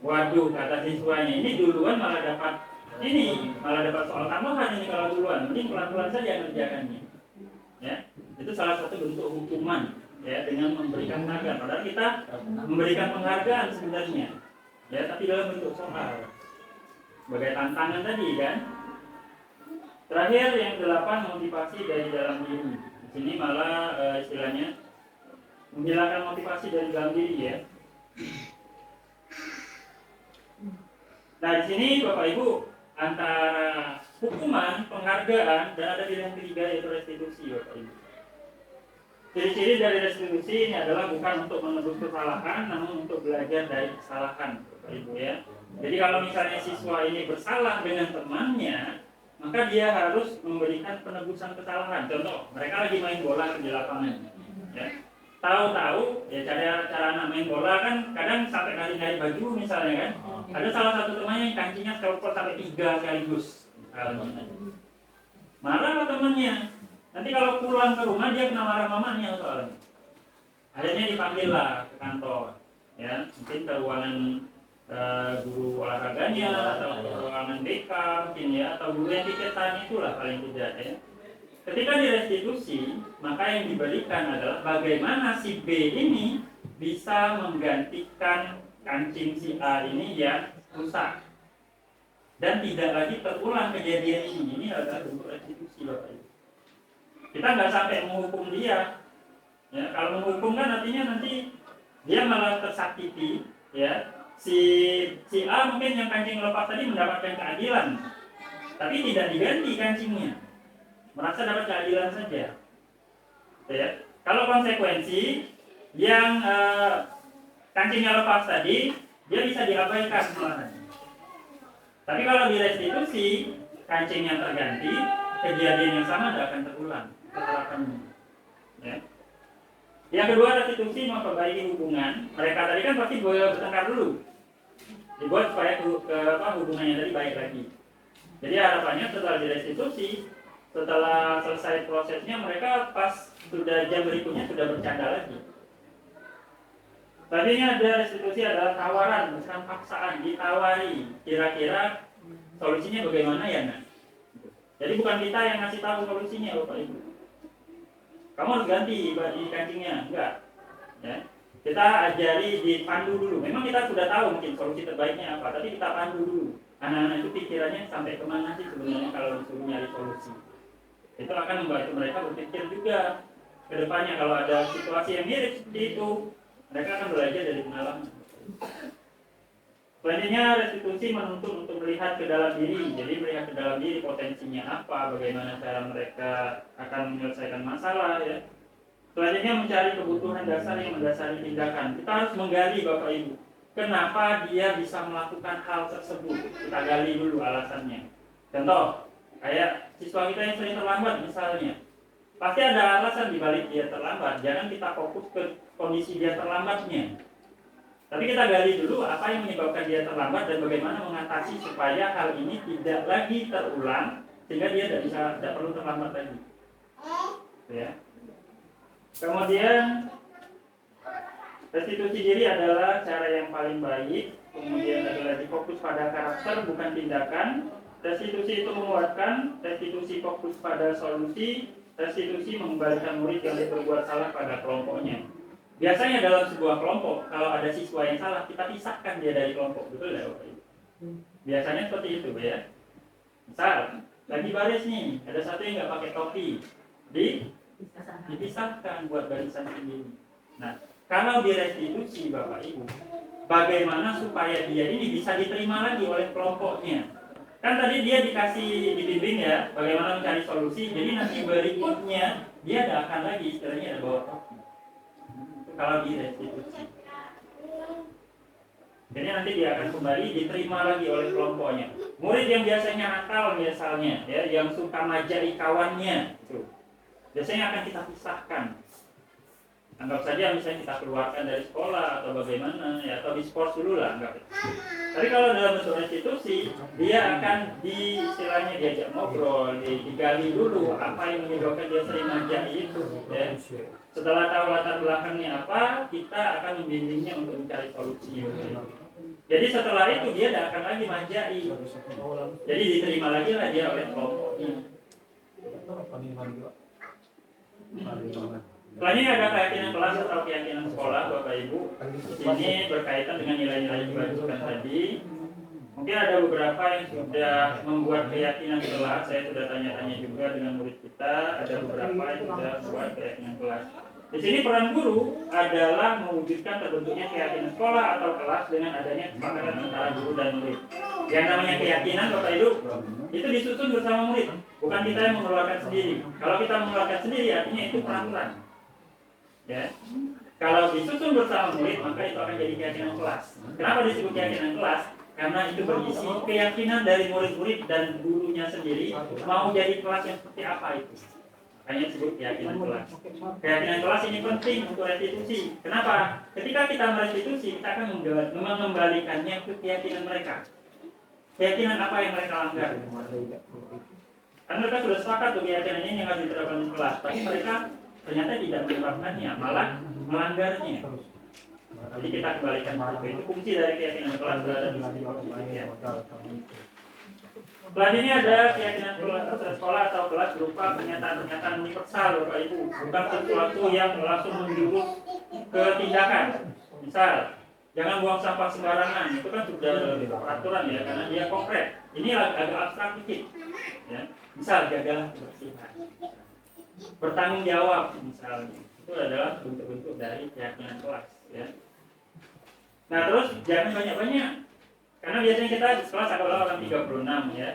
Speaker 1: Waduh, kata siswanya ini duluan malah dapat soal tambahan ini kalau duluan. Mending pelan-pelan saja mengerjakannya. Ya, itu salah satu bentuk hukuman ya dengan memberikan penghargaan. Padahal kita memberikan penghargaan sebenarnya. Ya, tapi dalam bentuk soal. Sebagai tantangan tadi kan. Terakhir yang 8 motivasi dari dalam diri. Di sini malah istilahnya menghilangkan motivasi dari dalam diri ya. Nah di sini Bapak Ibu antara hukuman, penghargaan dan ada pilihan ketiga yaitu restitusi Bapak Ibu. Ciri-ciri dari restitusi ini adalah bukan untuk menebus kesalahan, namun untuk belajar dari kesalahan Bapak Ibu ya. Jadi kalau misalnya siswa ini bersalah dengan temannya, maka dia harus memberikan penebusan kesalahan. Contoh, mereka lagi main bola di lapangan. Ya. Tahu-tahu, ya cara anak main bola kan kadang sampai nari-nari baju misalnya kan. Ada salah satu temannya yang kancingnya copot sampai 3 sekaligus. Marah sama temannya. Nanti kalau pulang ke rumah dia kena marah mamanya soalnya. Akhirnya dipanggil lah ke kantor. Ya, mungkin ke ruangan guru olahraganya atau ruangan BK mungkin ya, atau guru yang tiketan itulah paling tidak ya. Ketika direstitusi, maka yang diberikan adalah bagaimana si B ini bisa menggantikan kancing si A ini yang rusak dan tidak lagi terulang kejadian ini. Ini adalah bentuk restitusi Bapak Ibu. Kita nggak sampai menghukum dia. Ya, kalau menghukum kan artinya nanti dia malah tersakiti ya. Si A mungkin yang kancing lepas tadi mendapatkan keadilan, tapi tidak diganti kancingnya, merasa dapat keadilan saja. Ya. Kalau konsekuensi yang kancingnya lepas tadi, dia bisa diabaikan malahan. Tapi kalau direstitusi, kancingnya terganti, kejadian yang sama tidak akan terulang keterapannya. Ya. Yang kedua, restitusi memperbaiki hubungan. Mereka tadi kan pasti bertengkar dulu, dibuat supaya hubungannya tadi baik lagi. Jadi harapannya setelah direstitusi, setelah selesai prosesnya, mereka pas sudah jam berikutnya sudah bercanda lagi. Tadinya ada restitusi adalah tawaran, bukan paksaan, ditawari. Kira-kira solusinya bagaimana ya, Nak? Jadi bukan kita yang ngasih tahu solusinya, Bapak Ibu. Kamu harus ganti di kancingnya, enggak. Ya. Kita ajari, dipandu dulu. Memang kita sudah tahu mungkin solusi terbaiknya apa, tapi kita pandu dulu. Anak-anak itu pikirannya sampai kemana sih sebenarnya kalau disuruh nyari solusi. Itu akan membantu mereka berpikir juga ke depannya kalau ada situasi yang mirip seperti itu. Mereka akan belajar dari pengalaman. Selanjutnya restitusi menuntut untuk melihat ke dalam diri. Jadi melihat ke dalam diri potensinya apa, bagaimana cara mereka akan menyelesaikan masalah ya. Selanjutnya mencari kebutuhan dasar yang mendasari tindakan. Kita harus menggali Bapak Ibu. Kenapa dia bisa melakukan hal tersebut? Kita gali dulu alasannya. Contoh, kayak siswa kita yang sering terlambat misalnya. Pasti ada alasan di balik dia terlambat. Jangan kita fokus ke kondisi dia terlambatnya. Tapi kita gali dulu apa yang menyebabkan dia terlambat dan bagaimana mengatasi supaya hal ini tidak lagi terulang sehingga dia tidak perlu terlambat lagi. Ya. Kemudian restitusi diri adalah cara yang paling baik. Kemudian lagi fokus pada karakter bukan tindakan. Restitusi itu menguatkan. Restitusi fokus pada solusi. Restitusi mengembalikan murid yang berbuat salah pada kelompoknya. Biasanya dalam sebuah kelompok, kalau ada siswa yang salah, kita pisahkan dia dari kelompok. Betul ya Bapak Ibu? Biasanya seperti itu ya. Misal, lagi baris nih, ada satu yang nggak pakai topi, dipisahkan buat barisan sendiri. Nah, kalau direstitusi Bapak Ibu, bagaimana supaya dia ini bisa diterima lagi oleh kelompoknya? Kan tadi dia dikasih dibimbing ya, bagaimana mencari solusi. Jadi nanti berikutnya dia tidak akan lagi istilahnya ada bawa topi. Kalau direstitusi, jadi nanti dia akan kembali diterima lagi oleh kelompoknya. Murid yang biasanya nakal misalnya, ya, yang suka majai kawannya, itu biasanya akan kita pisahkan. Anggap saja misalnya kita keluarkan dari sekolah atau bagaimana, ya, atau diskors dulu lah, anggap. Tapi kalau dalam bentuk restitusi, dia akan istilahnya diajak ngobrol, digali dulu apa yang menyebabkan dia sering majai itu. Ya. Setelah tahu latar belakangnya apa, kita akan membimbingnya untuk mencari solusi. Jadi setelah itu dia tidak akan lagi majai. Jadi diterima lagi lah dia oleh kelompoknya. Selanjutnya ada keyakinan kelas atau keyakinan sekolah, Bapak Ibu. Ini berkaitan dengan nilai-nilai yang dibagikan tadi. Mungkin ada beberapa yang sudah membuat keyakinan kelas. Saya sudah tanya-tanya juga dengan murid kita. Ada beberapa yang sudah membuat keyakinan kelas. Di sini peran guru adalah mewujudkan terbentuknya keyakinan sekolah atau kelas dengan adanya kesepakatan antara guru dan murid. Yang namanya keyakinan, Bapak Ibu, itu disusun bersama murid. Bukan kita yang mengeluarkan sendiri. Kalau kita mengeluarkan sendiri, artinya itu peraturan. Ya. Kalau disusun bersama murid, maka itu akan jadi keyakinan kelas. Kenapa disebut keyakinan kelas? Karena itu berisi keyakinan dari murid-murid dan gurunya sendiri mau jadi kelas yang seperti apa itu. Makanya disebut keyakinan kelas. Keyakinan kelas ini penting untuk restitusi. Kenapa? Ketika kita merestitusi, kita akan mengembalikannya ke keyakinan mereka. Keyakinan apa yang mereka langgar? Karena mereka sudah sepakat tuh keyakinan ini yang harus diterapkan di kelas, tapi mereka ternyata tidak menerapkannya, malah melanggarnya. Jadi kita kembalikan itu fungsi dari keyakinan kelas berada di sini. Selanjutnya ada keyakinan sekolah atau kelas berupa pernyataan-pernyataan universal, Bapak Ibu, bukan sesuatu yang langsung menjurus ke tindakan. Misal, jangan buang sampah sembarangan, itu kan sudah peraturan ya, karena dia konkret. Ini agak abstrak dikit. Ya. Misal, jagalah kebersihan. Bertanggung jawab misalnya, itu adalah bentuk-bentuk dari keyakinan kelas. Ya. Nah terus jangan banyak-banyak, karena biasanya kita di kelas adalah orang 36 ya.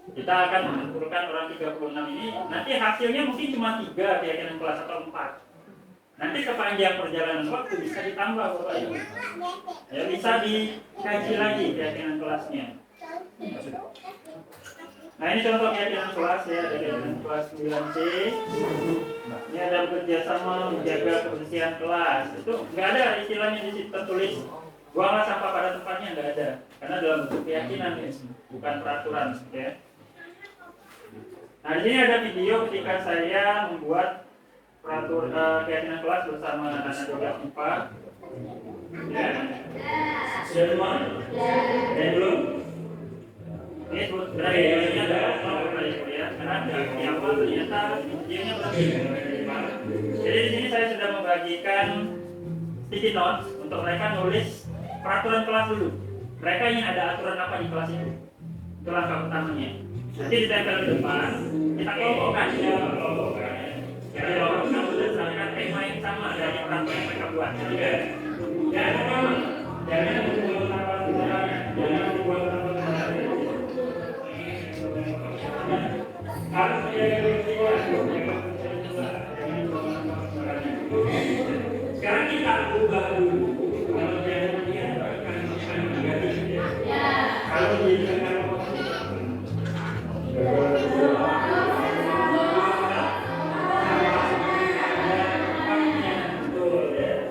Speaker 1: Kita akan mengumpulkan orang 36 ini, nanti hasilnya mungkin cuma 3 keyakinan kelas atau 4. Nanti sepanjang perjalanan waktu bisa ditambah Bapak Ibu. Ya, bisa dikaji lagi keyakinan kelasnya. Nah ini contoh keyakinan kelas ya, ada keyakinan kelas 9C. Ini ada bekerjasama menjaga kebersihan kelas. Itu nggak ada istilahnya di situ tertulis buanglah sampah pada tempatnya, nggak ada. Karena dalam bentuk keyakinan ya, bukan peraturan. Ya. Nah di sini ada video ketika saya membuat peraturan keyakinan kelas bersama anak-anak IPA. Sudah semua? Dan belum? Ini sebenarnya ini adalah ya, karena di awal ternyata videonya berarti. Jadi di sini saya sudah membagikan sticky notes untuk mereka nulis peraturan kelas dulu. Mereka ingin ada aturan apa di kelas itu? Itu langkah utamanya. Nanti ditempel di depan, kita kelompokkan. Jadi kelompokkan berdasarkan tema yang sama dari peraturan yang mereka buat. Yang pertama, jangan membuat harus menjaga peristiwa. Sekarang kita ubah dulu. Kalau jangan dia akan negatif. Kalau dia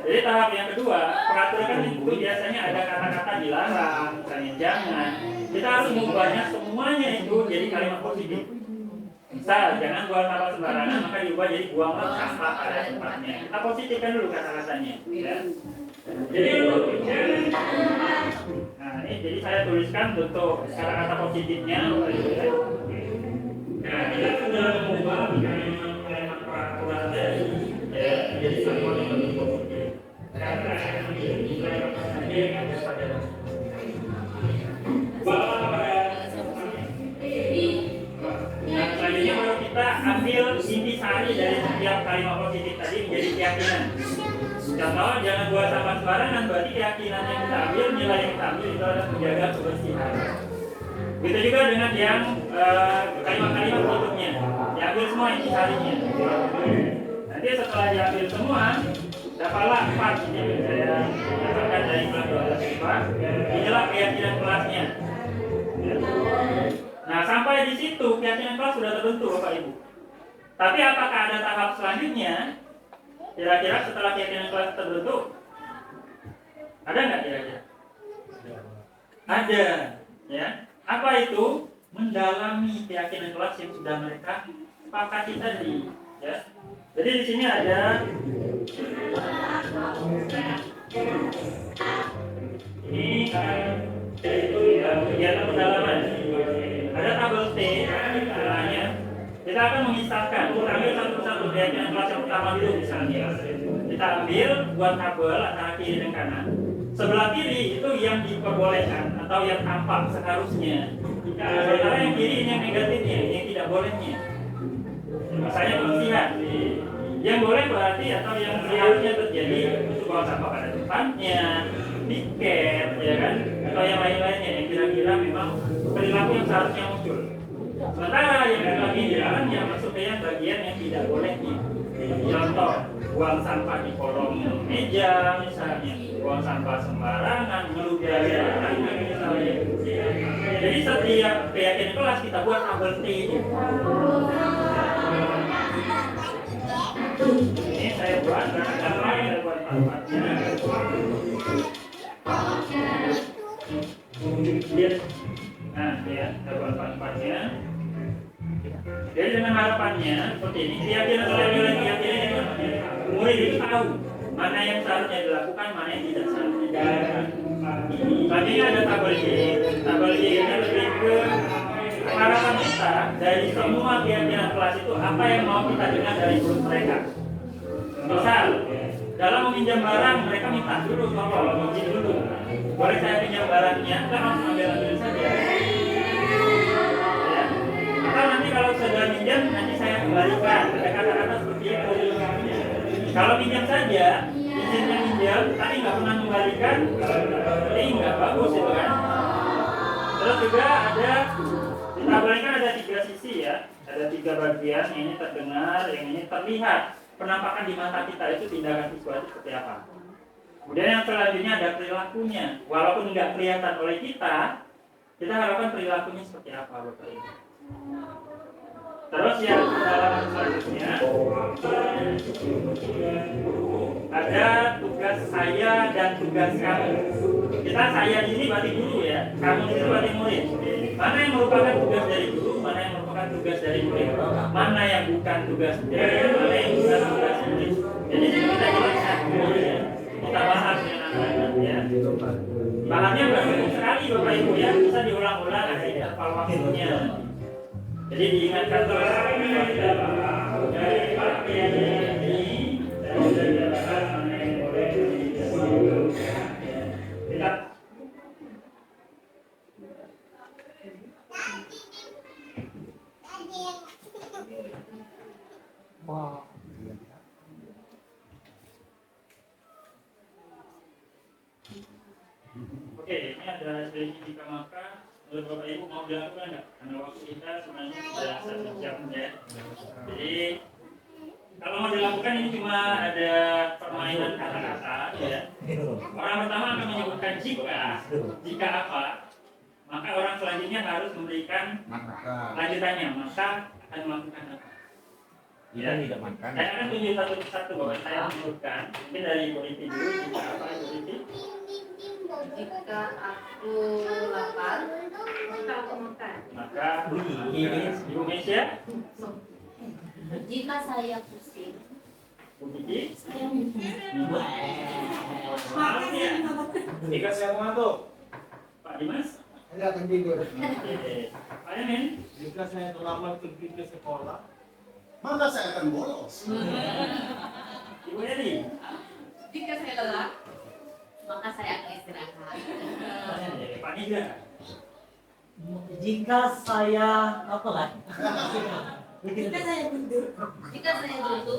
Speaker 1: jadi tahap yang kedua, peraturan itu biasanya ada kata-kata dilarang, misalnya jangan. Kita harus mengubahnya semuanya itu jadi kalimat positif. Misal, jangan buang sampah sembarangan, maka diubah jadi buanglah sampah pada tempatnya. Kita positifkan dulu kata-katanya. Ya. Jadi, nah ini jadi saya tuliskan bentuk kata-kata positifnya. Nah, kita sudah mengubah kalimat peraturan jadi semua bentuk positif. Nah, selanjutnya baru kita ambil intisari dari setiap kalimat positif tadi menjadi keyakinan. Contoh, jangan buang sampah sembarangan, berarti keyakinan yang kita ambil, nilai yang kita ambil itu adalah menjaga kebersihan. Begitu juga dengan yang kalimat-kalimat berikutnya, diambil semua intisarinya. Nanti setelah diambil semua, dapatlah 4 ini saya dapatkan dari kelas 12 inilah keyakinan kelasnya. Nah, sampai di situ keyakinan kelas sudah terbentuk Bapak Ibu. Tapi apakah ada tahap selanjutnya? Kira-kira setelah keyakinan kelas terbentuk, ada nggak kira-kira? Ada, ya. Apa itu? Mendalami keyakinan kelas yang sudah mereka sepakati tadi, ya. Jadi di sini ada ini yaitu kegiatan pendalaman. Ada tabel T, istilahnya. Kita akan mengisahkan, ambil satu-satu keyakinan kelas yang pertama dulu misalnya. Kita ambil buat tabel antara kiri dan kanan. Sebelah kiri itu yang diperbolehkan atau yang tampak seharusnya. Sementara yang kiri ini yang negatifnya, yang tidak bolehnya. Misalnya kebersihan. Yang boleh berarti atau yang seharusnya terjadi itu buang sampah pada tempatnya, tiket, ya kan, atau yang lain-lainnya yang kira-kira memang perilaku yang seharusnya muncul. Sementara yang lagi jalan yang masuk ke yang bagian yang tidak bolehnya. Contoh, buang sampah di kolong meja misalnya, buang sampah sembarangan, meludahi anak misalnya. Jadi setiap keyakinan kelas kita buat tabel T. Ini saya buat karena saya buat tempatnya. Nah, ya, saya buat tempatnya. Jadi dengan harapannya seperti ini, keyakinan murid itu tahu mana yang seharusnya dilakukan, mana yang tidak seharusnya dilakukan. Selanjutnya ada tabel Y. Tabel Y ini lebih ke harapan kita dari semua keyakinan kelas itu apa yang mau kita dengar dari mulut mereka. Misal, dalam meminjam barang mereka minta dulu, tolong izin dulu. Boleh saya pinjam barangnya? Kita langsung ambil saja. Ya. Atau nanti kalau sudah pinjam, nanti saya kembalikan. Ada kata-kata seperti itu. Kalau pinjam saja, izinnya pinjam, tapi nggak pernah kembalikan, ini nggak bagus itu kan. Terus juga ada di tabel ini kan ada 3 sisi ya, ada 3 bagian, yang ini terdengar, yang ini terlihat. Penampakan di mata kita itu tindakan visual seperti apa. Kemudian yang selanjutnya ada perilakunya. Walaupun nggak kelihatan oleh kita harapkan perilakunya seperti apa Bapak Ibu. Terus yang dalam selanjutnya ada tugas saya dan tugas kamu. Kita saya di sini berarti guru ya, kamu di sini berarti murid. Mana yang merupakan tugas dari guru, mana yang merupakan tugas dari murid, mana yang bukan tugas dari mana yang bukan tugas murid. Jadi kita jelaskan ya, kita bahas dengan anak-anak ya. Bahannya nggak banyak sekali Bapak Ibu ya, bisa diulang-ulang ada interval waktunya. Jadi diingatkan terus dari pakaian ini dan juga bahan mengenai boleh kita Oke, ini ada sedikit jika maka menurut Bapak Ibu mau dilakukan nggak? Karena waktu kita sebenarnya sudah 1 jam ya. Jadi kalau mau dilakukan ini cuma ada permainan kata-kata ya. Orang pertama akan menyebutkan jika apa, maka orang selanjutnya harus memberikan lanjutannya, maka akan melakukan apa. Ya,
Speaker 6: tidak makan.
Speaker 1: saya akan tunjuk satu persatu bahwa saya menyebutkan. Mungkin dari Ibu Riti dulu, jika apa Ibu Riti?
Speaker 5: Jika aku lapar, maka aku makan.
Speaker 1: Maka Ibu Mesia,
Speaker 5: Jika saya pusing,
Speaker 1: Bu Kiki,
Speaker 5: saya minum.
Speaker 1: Maaf ya,
Speaker 4: Jika saya mengantuk,
Speaker 1: Pak Dimas,
Speaker 6: Saya akan tidur.
Speaker 1: oke, Pak Yamin,
Speaker 4: jika saya terlambat pergi ke sekolah,
Speaker 2: Maka saya akan bolos.
Speaker 1: Ibu Eri,
Speaker 5: Jika saya lelah, maka saya akan istirahat.
Speaker 1: Pak Niga,
Speaker 7: Jika saya apa kan?
Speaker 5: Jika saya duduk,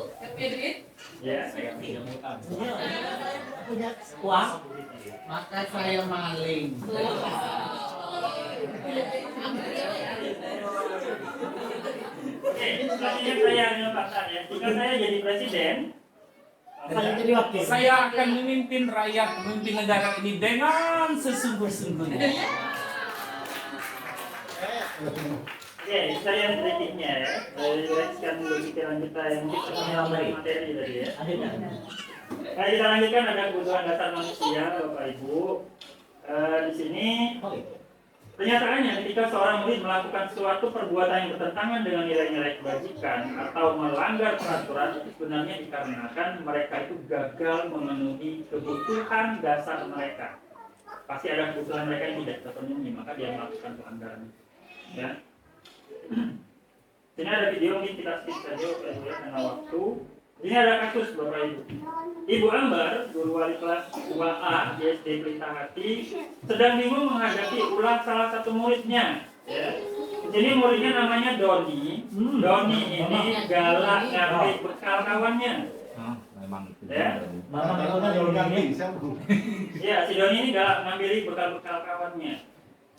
Speaker 5: punya duit,
Speaker 1: ya,
Speaker 4: saya tidak makan.
Speaker 7: Punya uang?
Speaker 6: Maka saya maling.
Speaker 1: oke, selanjutnya saya Anil Pakar ya. Jika saya jadi presiden,
Speaker 7: Saya jadi wakil.
Speaker 4: Saya akan memimpin rakyat, memimpin negara ini dengan sesungguh-sungguhnya.
Speaker 1: oke, saya kritiknya ya. Saya jelaskan dulu pikiran kita yang kita materi tadi ya.
Speaker 7: Ada nggak?
Speaker 1: Baik, kita lanjutkan ada kebutuhan dasar manusia, Bapak Ibu. Di sini
Speaker 7: Oke.
Speaker 1: kenyataannya ketika seorang murid melakukan suatu perbuatan yang bertentangan dengan nilai-nilai kebajikan atau melanggar peraturan, itu sebenarnya dikarenakan mereka itu gagal memenuhi kebutuhan dasar mereka. Pasti ada kebutuhan mereka yang tidak terpenuhi, maka dia melakukan pelanggaran. Ya. Sini ada video, mungkin kita skip saja Bapak Ibu ya, karena waktu. Ini ada kasus Bapak Ibu. Ibu Ambar, guru wali kelas 2A di SD Pelita Hati, sedang bingung menghadapi ulah salah satu muridnya. Ya. Jadi muridnya namanya Doni. Doni ini galak ngambil bekal kawannya.
Speaker 6: Memang itu.
Speaker 1: Ya.
Speaker 7: Mama kalau
Speaker 2: Kalau
Speaker 7: kan
Speaker 2: ganti,
Speaker 7: ini.
Speaker 2: saya belum.
Speaker 1: Ya, si Doni ini galak ngambil bekal-bekal kawannya.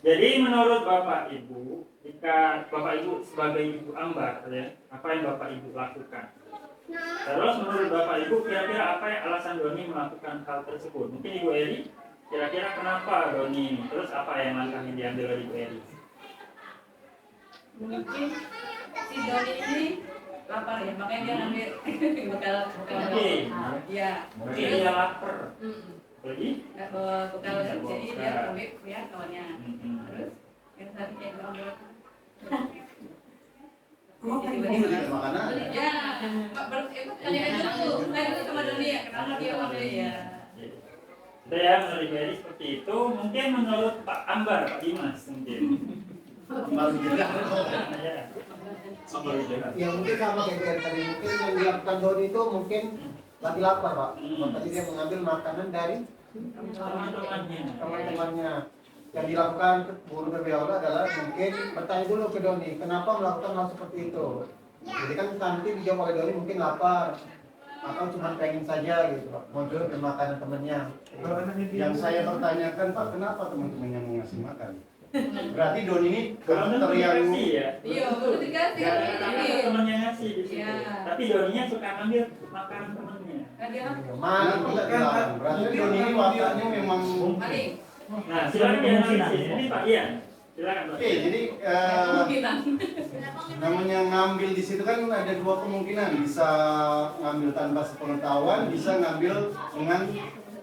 Speaker 1: Jadi menurut Bapak Ibu, jika Bapak Ibu sebagai Ibu Ambar, ya, apa yang Bapak Ibu lakukan? Terus menurut Bapak Ibu, kira-kira apa yang alasan Doni melakukan hal tersebut? Mungkin Ibu Eri, kira-kira kenapa Doni ini? Terus apa yang langkah yang diambil oleh Ibu Eri?
Speaker 5: mungkin si Doni ini lapar ya, makanya dia ngambil bekal.
Speaker 1: Mungkin.
Speaker 5: Iya.
Speaker 1: Mungkin dia lapar. Lagi?
Speaker 5: Nggak bawa bekal, jadi dia ambil ya kawannya. Terus yang tadi yang ambil.
Speaker 2: Makanan.
Speaker 5: Ya, tanyakan dulu. Tanya dulu sama Doni ya, kenapa dia ambil ya?
Speaker 1: Itu ya, menurut Ibu Eri seperti itu. Mungkin menurut Pak Ambar, Pak Dimas mungkin.
Speaker 2: Kembali juga.
Speaker 1: Ya.
Speaker 6: Ya mungkin sama kayak dari tadi, mungkin yang dilakukan Doni itu mungkin lagi lapar Pak. Makanya dia mengambil makanan dari
Speaker 1: Teman-temannya.
Speaker 6: teman-temannya. Yang dilakukan guru BPOL adalah mungkin bertanya dulu ke Doni, kenapa melakukan hal seperti itu. Jadi kan nanti dijawab oleh Doni mungkin lapar atau cuma pengen saja gitu Pak, mau jual makanan temennya.
Speaker 2: Yang saya pertanyakan Pak, kenapa teman-teman yang mau ngasih makan? Berarti Don ini karakter yang
Speaker 1: Dikasih ya.
Speaker 5: Iya, baru dikasih.
Speaker 1: Ya, karena temennya ngasih di situ.
Speaker 5: Iya.
Speaker 1: Tapi Doninya suka ngambil makanan temennya.
Speaker 5: Kan dia
Speaker 6: Maling tidak dilarang.
Speaker 2: berarti Don ini wataknya memang.
Speaker 5: maling.
Speaker 1: Nah, silakan dianalisis. Ini Pak Ian. Silakan Pak.
Speaker 2: Oke, jadi
Speaker 5: Kemungkinan.
Speaker 2: namanya ngambil di situ kan ada dua kemungkinan, bisa ngambil tanpa sepengetahuan, bisa ngambil dengan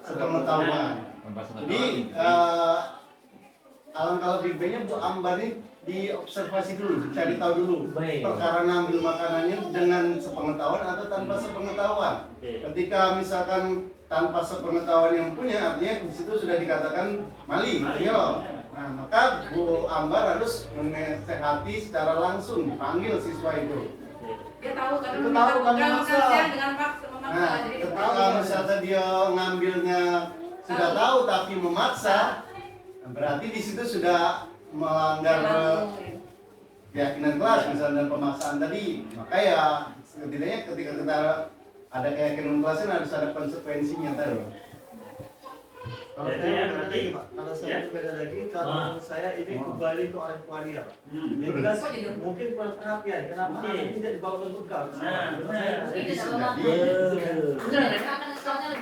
Speaker 2: sepengetahuan. Jadi alangkah lebih baiknya Bu Ambar ini diobservasi dulu, cari tahu dulu
Speaker 7: Baik.
Speaker 2: perkara ngambil makanannya dengan sepengetahuan atau tanpa sepengetahuan.
Speaker 1: Oke.
Speaker 2: Ketika misalkan tanpa sepengetahuan yang punya, artinya di situ sudah dikatakan maling, artinya loh. Nah, maka Bu Ambar harus menasehati secara langsung, panggil siswa itu.
Speaker 5: Dia tahu kan
Speaker 6: Itu tahu kan memaksa.
Speaker 5: dengan paksa memaksa.
Speaker 2: Nah,
Speaker 5: Jadi
Speaker 2: ketika misalnya dia ngambilnya sudah tahu tapi memaksa, nah berarti di situ sudah melanggar keyakinan kelas, misalnya pemaksaan tadi. Maka ya setidaknya ketika kita ada keyakinan kelasnya harus ada konsekuensinya tadi.
Speaker 6: Kalau
Speaker 1: Jadi ya,
Speaker 6: saya
Speaker 1: berarti-
Speaker 6: lagi, Pak. Kalau saya
Speaker 1: ya.
Speaker 6: berbeda lagi, kalau saya ini kembali ke orang tua dia, Pak. Jadi kan mungkin kurang perhatian, kenapa
Speaker 1: Mungkin.
Speaker 6: anak ini tidak dibawa ke surga?
Speaker 1: Nah, benar.
Speaker 2: Jadi
Speaker 3: Tidak
Speaker 2: sudah
Speaker 3: lama.
Speaker 2: di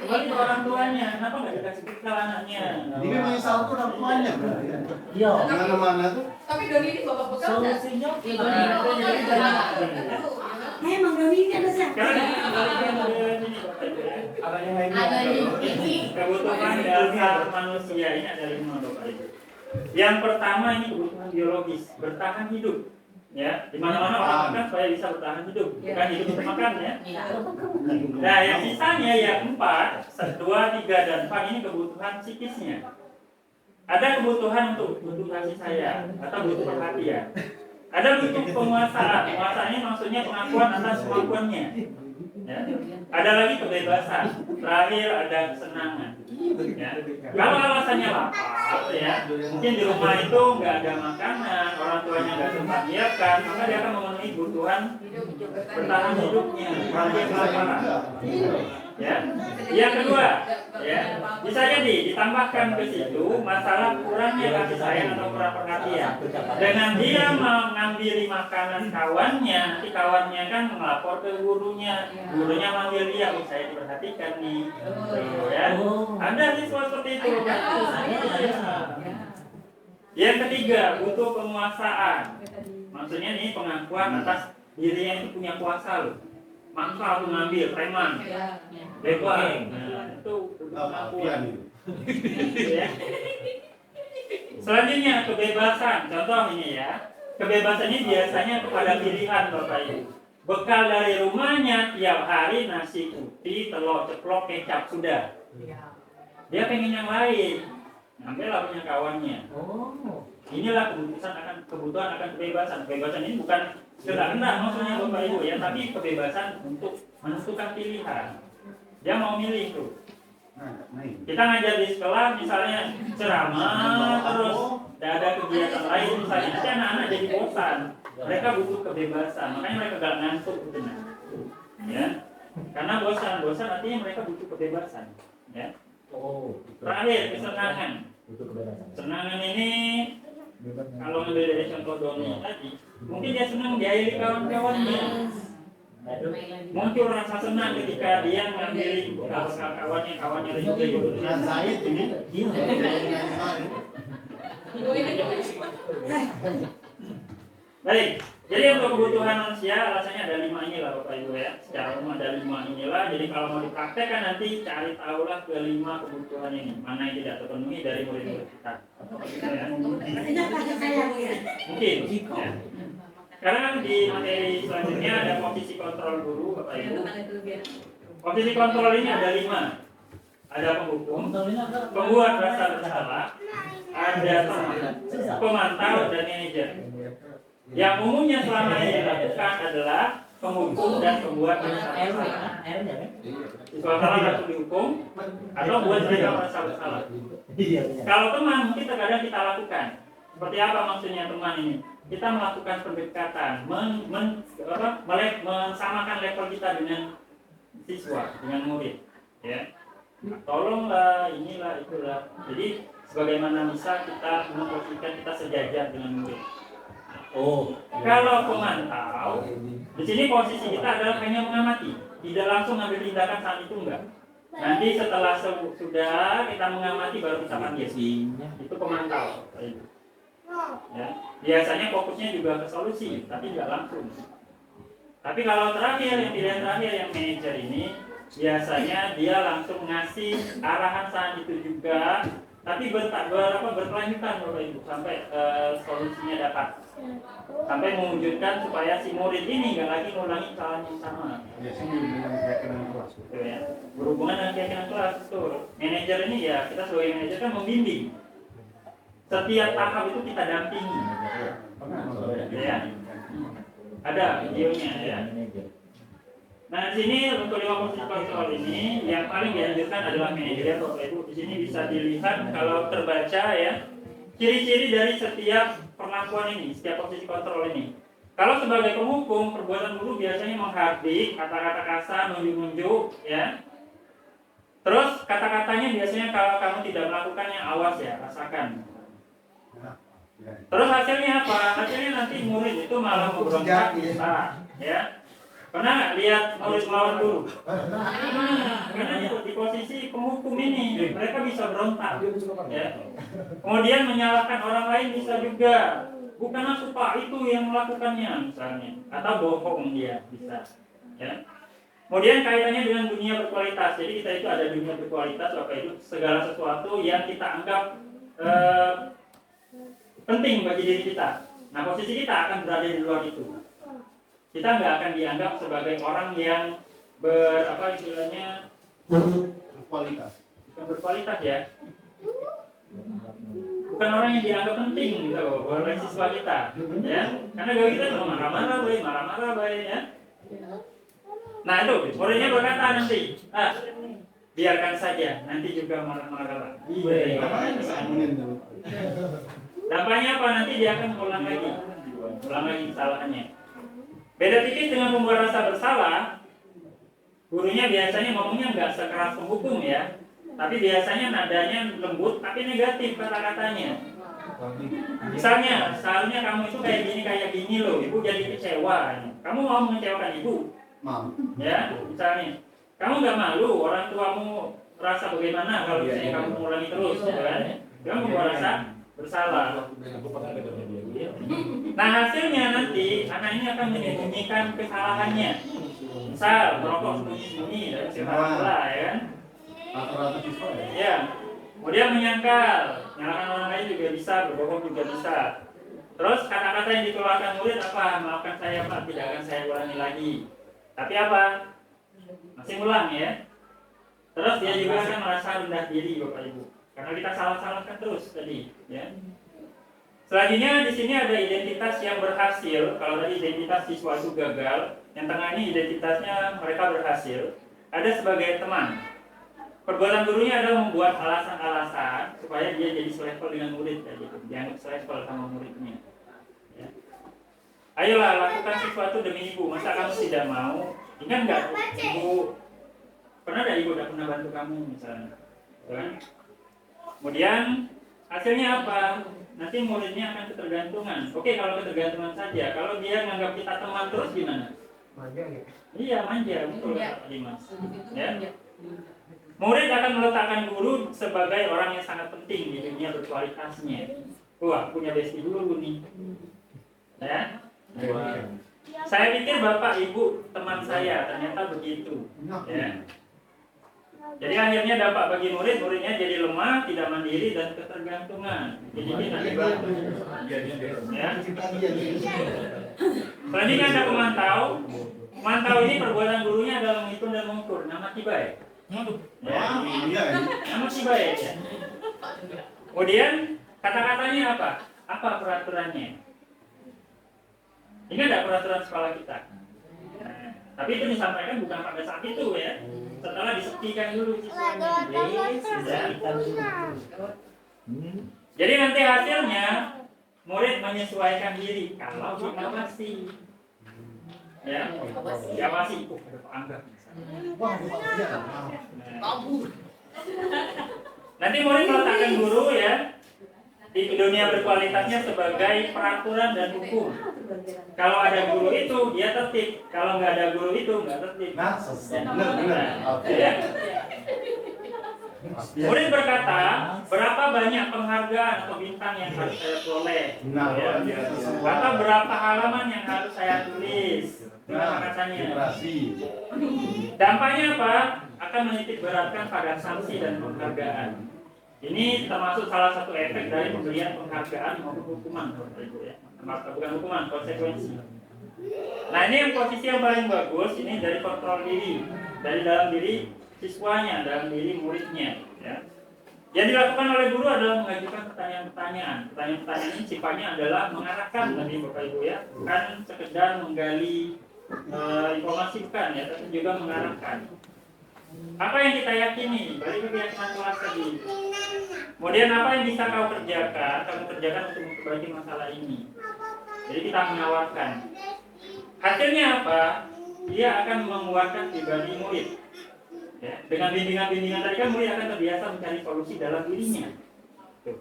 Speaker 1: Kembali ke orang tuanya, kenapa nggak dikasih bekal anaknya?
Speaker 2: ini memang salah tuh orang tuanya berarti ya.
Speaker 7: Iya.
Speaker 2: Mana-mana tuh
Speaker 5: tapi Doni ini bapak bekal nggak?
Speaker 7: Solusinya
Speaker 3: Iya, Doni. Emang Doni ini ada
Speaker 1: Karena ada ini Bapak Ibu ya.
Speaker 3: Ada ini.
Speaker 1: Kebutuhan dasar manusia ini ada 5 Bapak Ibu. Yang pertama ini kebutuhan biologis, bertahan hidup. Ya, di mana-mana orang makan supaya bisa bertahan hidup, bukan hidup untuk makan ya. Nah, yang sisanya yang 4, 2, 3 dan 4 ini kebutuhan psikisnya. Ada kebutuhan untuk butuh kasih sayang atau butuh perhatian. Ada butuh penguasaan. Penguasaan ini maksudnya pengakuan atas kemampuannya. Ya. Ada lagi kebebasan. Terakhir ada kesenangan. Ya. Kalau alasannya lapar, ya, mungkin di rumah itu nggak ada makanan, orang tuanya nggak sempat nyiapkan, maka dia akan memenuhi kebutuhan bertahan hidupnya. Kalau dia kelaparan. Ya. Yang kedua, ya, bisa jadi ditambahkan ke situ masalah kurangnya kasih sayang atau kurang perhatian. Dengan dia mengambil makanan kawannya, nanti kawannya kan melapor ke gurunya, gurunya manggil dia, saya diperhatikan nih, ya. Ada siswa seperti itu. Yang ketiga, butuh penguasaan. Maksudnya nih pengakuan atas dirinya itu punya kuasa loh. Maksa aku ngambil preman, bebas. Nah, itu
Speaker 2: pengakuan itu.
Speaker 1: ya. Selanjutnya kebebasan. Contoh ini ya. Kebebasan ini biasanya kepada pilihan Bapak Ibu. Bekal dari rumahnya tiap hari nasi putih, telur ceplok, kecap sudah. Dia pengen yang lain. Ambillah punya kawannya.
Speaker 7: Oh.
Speaker 1: Inilah kebutuhan akan kebebasan. Kebebasan ini bukan sekedar rendah maksudnya Bapak Ibu ya, tapi kebebasan untuk menentukan pilihan. Dia mau milih tuh. Kita ngajar di sekolah misalnya ceramah terus tidak ada kegiatan lain misalnya, nanti anak-anak jadi bosan. Mereka butuh kebebasan, makanya mereka gak ngantuk gitu nah. Ya. Karena bosan artinya mereka butuh kebebasan. Ya.
Speaker 7: Oh.
Speaker 1: Terakhir kesenangan.
Speaker 7: Butuh kebebasan.
Speaker 1: Senangan ini kalau ngambil dari contoh Doni tadi, mungkin dia senang diairi kawan-kawannya. Muncul rasa senang ketika dia mengambil kawannya juga gitu.
Speaker 2: Nah, Zaid ini
Speaker 1: Baik, jadi untuk kebutuhan manusia alasannya ada 5 inilah Bapak Ibu ya. Secara umum ada 5 inilah. Jadi kalau mau dipraktekkan nanti cari tahulah ke-5 kebutuhan ini mana yang tidak terpenuhi dari murid-murid kita. Ya. Mungkin. Ya. Sekarang di materi selanjutnya ada posisi kontrol guru Bapak Ibu. Posisi kontrol ini ada 5. Ada penghukum, pembuat rasa bersalah, ada pemantau dan manajer. Yang umumnya selama ini dilakukan adalah penghukum dan pembuat rasa bersalah. Siswa salah langsung dihukum atau buat mereka merasa bersalah. Kalau teman mungkin terkadang kita lakukan. Seperti apa maksudnya teman ini? Kita melakukan pendekatan, mensamakan level kita dengan siswa, dengan murid. Ya. Tolonglah, inilah, itulah. Jadi sebagaimana bisa kita memposisikan kita sejajar dengan murid. Oh, kalau pemantau, di sini posisi kita adalah hanya mengamati, tidak langsung ambil tindakan saat itu enggak. Nanti setelah sudah kita mengamati baru kita panggil. Itu pemantau. Ya. Biasanya fokusnya juga ke solusi, tapi tidak langsung. Tapi kalau terakhir, yang pilihan terakhir yang manajer ini, biasanya dia langsung ngasih arahan saat itu juga tapi berkelanjutan Bapak Ibu sampai solusinya dapat, sampai mewujudkan supaya si murid ini nggak lagi ngulangi kesalahan yang sama.
Speaker 2: Ya, sini dengan keyakinan kelas.
Speaker 1: Gitu ya. Berhubungan dengan keyakinan kelas, betul. Manajer ini ya, kita sebagai manajer kan membimbing. Setiap tahap itu kita dampingi. Ya. Ada videonya ya. Nah, di sini untuk 5 posisi kontrol ini yang paling dianjurkan adalah manajer Bapak Ibu. Di sini bisa dilihat kalau terbaca ya, ciri-ciri dari setiap perlakuan ini, setiap posisi kontrol ini. Kalau sebagai penghukum, perbuatan guru biasanya menghardik, kata-kata kasar, nunjuk-nunjuk ya. Terus kata-katanya biasanya kalau kamu tidak melakukannya, awas ya, rasakan. Terus hasilnya apa? Hasilnya nanti murid itu malah memberontak ya. Pernah nggak lihat murid melawan guru? Karena di posisi penghukum ini mereka bisa berontak, ya. Kemudian menyalahkan orang lain bisa juga. Bukan aku Pak itu yang melakukannya misalnya, atau bohong dia bisa. Ya. Kemudian kaitannya dengan dunia berkualitas. Jadi kita itu ada dunia berkualitas, Bapak Ibu. Segala sesuatu yang kita anggap penting bagi diri kita. Nah, posisi kita akan berada di luar itu. Kita nggak akan dianggap sebagai orang yang istilahnya
Speaker 2: Berkualitas.
Speaker 1: bukan berkualitas ya, bukan orang yang dianggap penting gitu oleh siswa kita, ya. Karena kalau kita cuma marah-marah baik ya. Nah itu muridnya berkata nanti, biarkan saja, nanti juga marah-marah. Dampaknya apa? Nanti dia akan ulang lagi kesalahannya. Beda tipis dengan membuat rasa bersalah. Gurunya biasanya ngomongnya nggak sekeras penghukum ya, tapi biasanya nadanya lembut tapi negatif kata-katanya. Misalnya, seharusnya kamu itu kayak gini loh, ibu jadi kecewa. Kamu mau mengecewakan ibu?
Speaker 2: Mau.
Speaker 1: Ya, misalnya, kamu nggak malu orang tuamu merasa bagaimana kalau misalnya kamu mengulangi terus, ya kan? Kamu membuat rasa bersalah. Nah hasilnya nanti anak ini akan menyembunyikan kesalahannya. Misal merokok sembunyi-sembunyi dan segala ya kan?
Speaker 2: Rata-rata siswa ya.
Speaker 1: Ya. Kemudian menyangkal, nyalakan orang lain juga bisa, berbohong juga bisa. Terus kata-kata yang dikeluarkan murid apa? Maafkan saya Pak, tidak akan saya ulangi lagi. Tapi apa? Masih ulang ya. Terus dia juga akan merasa rendah diri Bapak Ibu. Karena kita salah-salahkan terus tadi, ya. Selanjutnya di sini ada identitas yang berhasil. Kalau tadi identitas siswa itu gagal, yang tengah ini identitasnya mereka berhasil. Ada sebagai teman. Perbuatan gurunya adalah membuat alasan-alasan supaya dia jadi selevel dengan murid, ya, gitu. Dianggap selevel sama muridnya. Ya. Ayolah lakukan sesuatu demi ibu. Masa kamu tidak mau? Ingat nggak ibu? Pernah nggak ibu udah pernah bantu kamu misalnya? Kan? Kemudian hasilnya apa? Nanti muridnya akan ketergantungan. Oke, kalau ketergantungan saja. Kalau dia menganggap kita teman terus gimana?
Speaker 6: Manja gitu.
Speaker 1: Iya, manja, betul Pak Dimas. Ya. Murid akan meletakkan guru sebagai orang yang sangat penting di dunia berkualitasnya. Wah, punya bestie guru nih. Ya. Saya pikir Bapak Ibu teman saya, ternyata begitu. Ya. Jadi akhirnya dampak bagi muridnya jadi lemah, tidak mandiri dan ketergantungan. Jadi nanti ya. Selanjutnya ada pemantau. Pemantau ini perbuatan gurunya adalah menghitung dan mengukur. Nama Kibai. Ya. Nama Kibai ya. Kemudian kata-katanya apa? Apa peraturannya? Ingat tidak peraturan sekolah kita? Tapi itu disampaikan bukan pada saat itu ya. Setelah disepikan dulu siswanya. Jadi nanti hasilnya murid menyesuaikan diri kalau diawasi. Ya, diawasi itu ada Pak Angga. Nanti murid meletakkan guru ya di dunia berkualitasnya sebagai peraturan dan hukum. Kalau ada guru itu dia tertib, kalau nggak ada guru itu nggak tertib.
Speaker 2: Benar.
Speaker 1: Ya. Murid berkata, berapa banyak penghargaan atau bintang yang harus saya peroleh? Ya. Atau berapa halaman yang harus saya tulis? Kata-katanya. Dampaknya apa? Akan menitik beratkan pada sanksi dan penghargaan. Ini termasuk salah satu efek dari pemberian penghargaan maupun hukuman, Bapak Ibu ya. Bukan hukuman, konsekuensi. Nah ini yang posisi yang paling bagus ini dari kontrol diri, dari dalam diri siswanya, dalam diri muridnya. Ya. Yang dilakukan oleh guru adalah mengajukan pertanyaan-pertanyaan. Pertanyaan-pertanyaan ini sifatnya adalah mengarahkan tadi Bapak Ibu ya, bukan sekedar menggali informasi bukan ya, tapi juga mengarahkan. Apa yang kita yakini? Balik ke keyakinan kelas tadi. Kemudian apa yang bisa kau kerjakan? Kamu kerjakan untuk memperbaiki masalah ini. Jadi kita menawarkan. Hasilnya apa? Dia akan menguatkan pribadi murid. Ya, dengan bimbingan-bimbingan tadi kan murid akan terbiasa mencari solusi dalam dirinya. Tuh.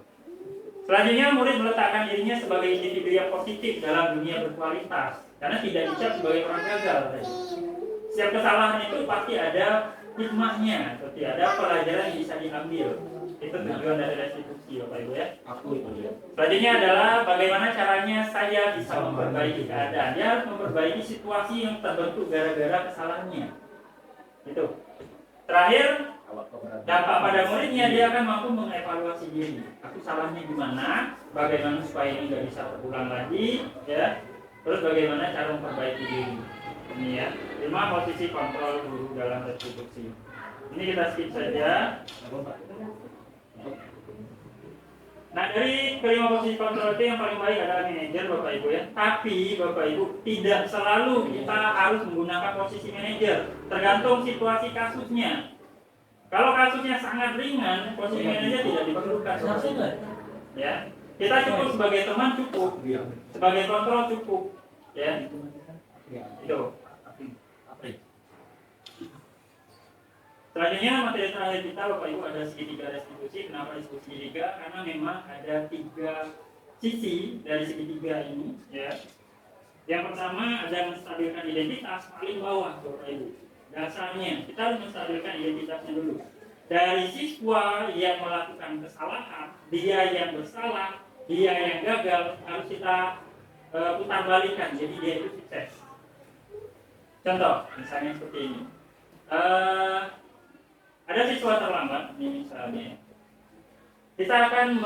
Speaker 1: Selanjutnya murid meletakkan dirinya sebagai individu yang positif dalam dunia berkualitas. Karena tidak dicap sebagai orang gagal tadi. Setiap kesalahan itu pasti ada hikmahnya, seperti ada pelajaran yang bisa diambil. Itu tujuan dari restitusi, Bapak Ibu ya. Selanjutnya adalah bagaimana caranya saya bisa memperbaiki keadaan. Dia harus memperbaiki situasi yang terbentuk gara-gara kesalahannya. Itu. Terakhir, dampak pada muridnya dia akan mampu mengevaluasi diri. Aku salahnya di mana? Bagaimana supaya ini nggak bisa terulang lagi? Ya. Terus bagaimana cara memperbaiki diri? Ini ya. 5 posisi kontrol guru dalam restitusi. Ini kita skip saja. Nah dari kelima posisi kontrol itu yang paling baik adalah manajer Bapak Ibu ya. Tapi Bapak Ibu tidak selalu kita harus menggunakan posisi manajer. Tergantung situasi kasusnya. Kalau kasusnya sangat ringan, posisi manajer tidak diperlukan. Ya, kita cukup sebagai teman cukup, sebagai kontrol cukup. Ya, itu. Selanjutnya materi terakhir kita Bapak Ibu ada segitiga restitusi. Kenapa diskusi segitiga? Karena memang ada 3 sisi dari segitiga ini ya. Yang pertama ada menstabilkan identitas paling bawah Bapak Ibu. Dasarnya kita harus menstabilkan identitasnya dulu. Dari siswa yang melakukan kesalahan, dia yang bersalah, dia yang gagal harus kita putar balikan. Jadi dia itu sukses. Contoh misalnya seperti ini. Ada siswa terlambat, ini misalnya. Kita akan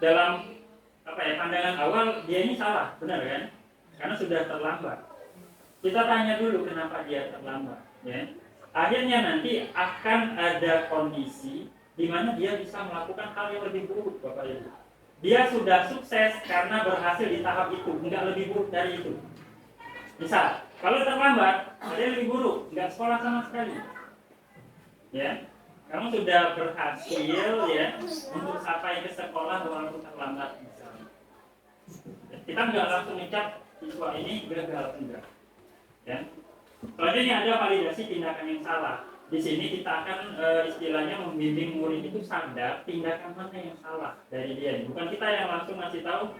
Speaker 1: dalam pandangan awal dia ini salah, benar kan? Karena sudah terlambat. Kita tanya dulu kenapa dia terlambat, ya. Akhirnya nanti akan ada kondisi di mana dia bisa melakukan hal yang lebih buruk, Bapak Ibu. Dia sudah sukses karena berhasil di tahap itu, enggak lebih buruk dari itu. Misal, kalau terlambat, ada yang lebih buruk, enggak sekolah sama sekali. Ya, kamu sudah berhasil ya untuk sampai ke sekolah walaupun terlambat misalnya. Kita nggak langsung ngecap siswa ini gagal enggak. Ya. Selanjutnya ada validasi tindakan yang salah. Di sini kita akan istilahnya membimbing murid itu sadar tindakan mana yang salah dari dia. Bukan kita yang langsung ngasih tahu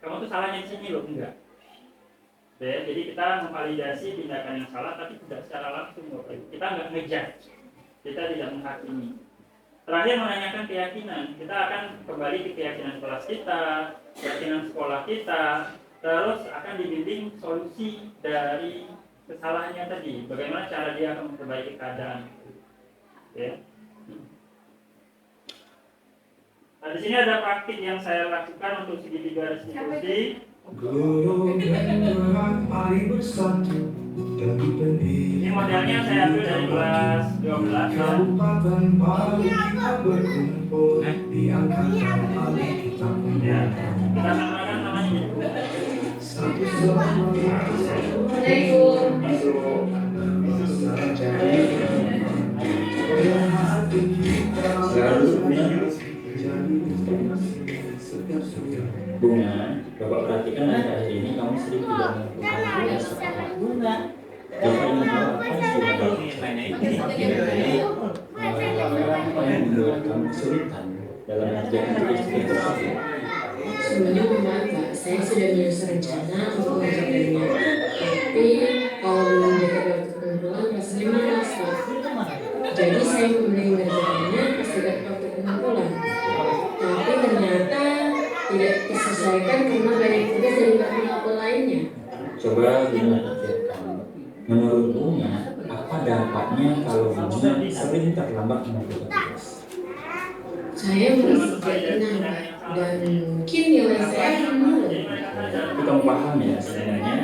Speaker 1: kamu tuh salahnya di sini loh, enggak. Ya, jadi kita memvalidasi tindakan yang salah tapi tidak secara langsung Bapak Ibu. Kita nggak ngejudge. Kita tidak menghakimi. Terakhir menanyakan keyakinan. Kita akan kembali ke keyakinan kelas kita, keyakinan sekolah kita, terus akan dibimbing solusi dari kesalahannya tadi. Bagaimana cara dia akan memperbaiki keadaan. Ya. Nah, di sini ada praktik yang saya lakukan untuk segitiga restitusi. Ini modelnya saya ambil dari kelas 12 ya. Ya, kita samakan namanya.
Speaker 7: Bunga, Bapak perhatikan akhir ini kamu sering tidak melakukan tugas sekolah. Bunga, Bapak ingin tahu apa yang membuat kamu kesulitan dalam mengerjakan tugas tersebut?
Speaker 8: Sebenarnya memang Pak, saya sudah menyusun rencana untuk mengerjakannya. Tapi kalau belum dekat waktu pengumpulan rasanya malas Pak. Jadi saya memilih mengerjakannya pas dekat waktu pengumpulan. Tapi ternyata tidak terselesaikan karena banyak tugas dari pengumpulan lainnya.
Speaker 7: Coba Bunga pikirkan. Menurut Bunga, apa dampaknya kalau Bunga sering terlambat mengerjakan tugas?
Speaker 8: Saya merasa tidak tenang, Pak. Dan mungkin nilai saya akan menurun.
Speaker 7: Tapi kamu paham ya sebenarnya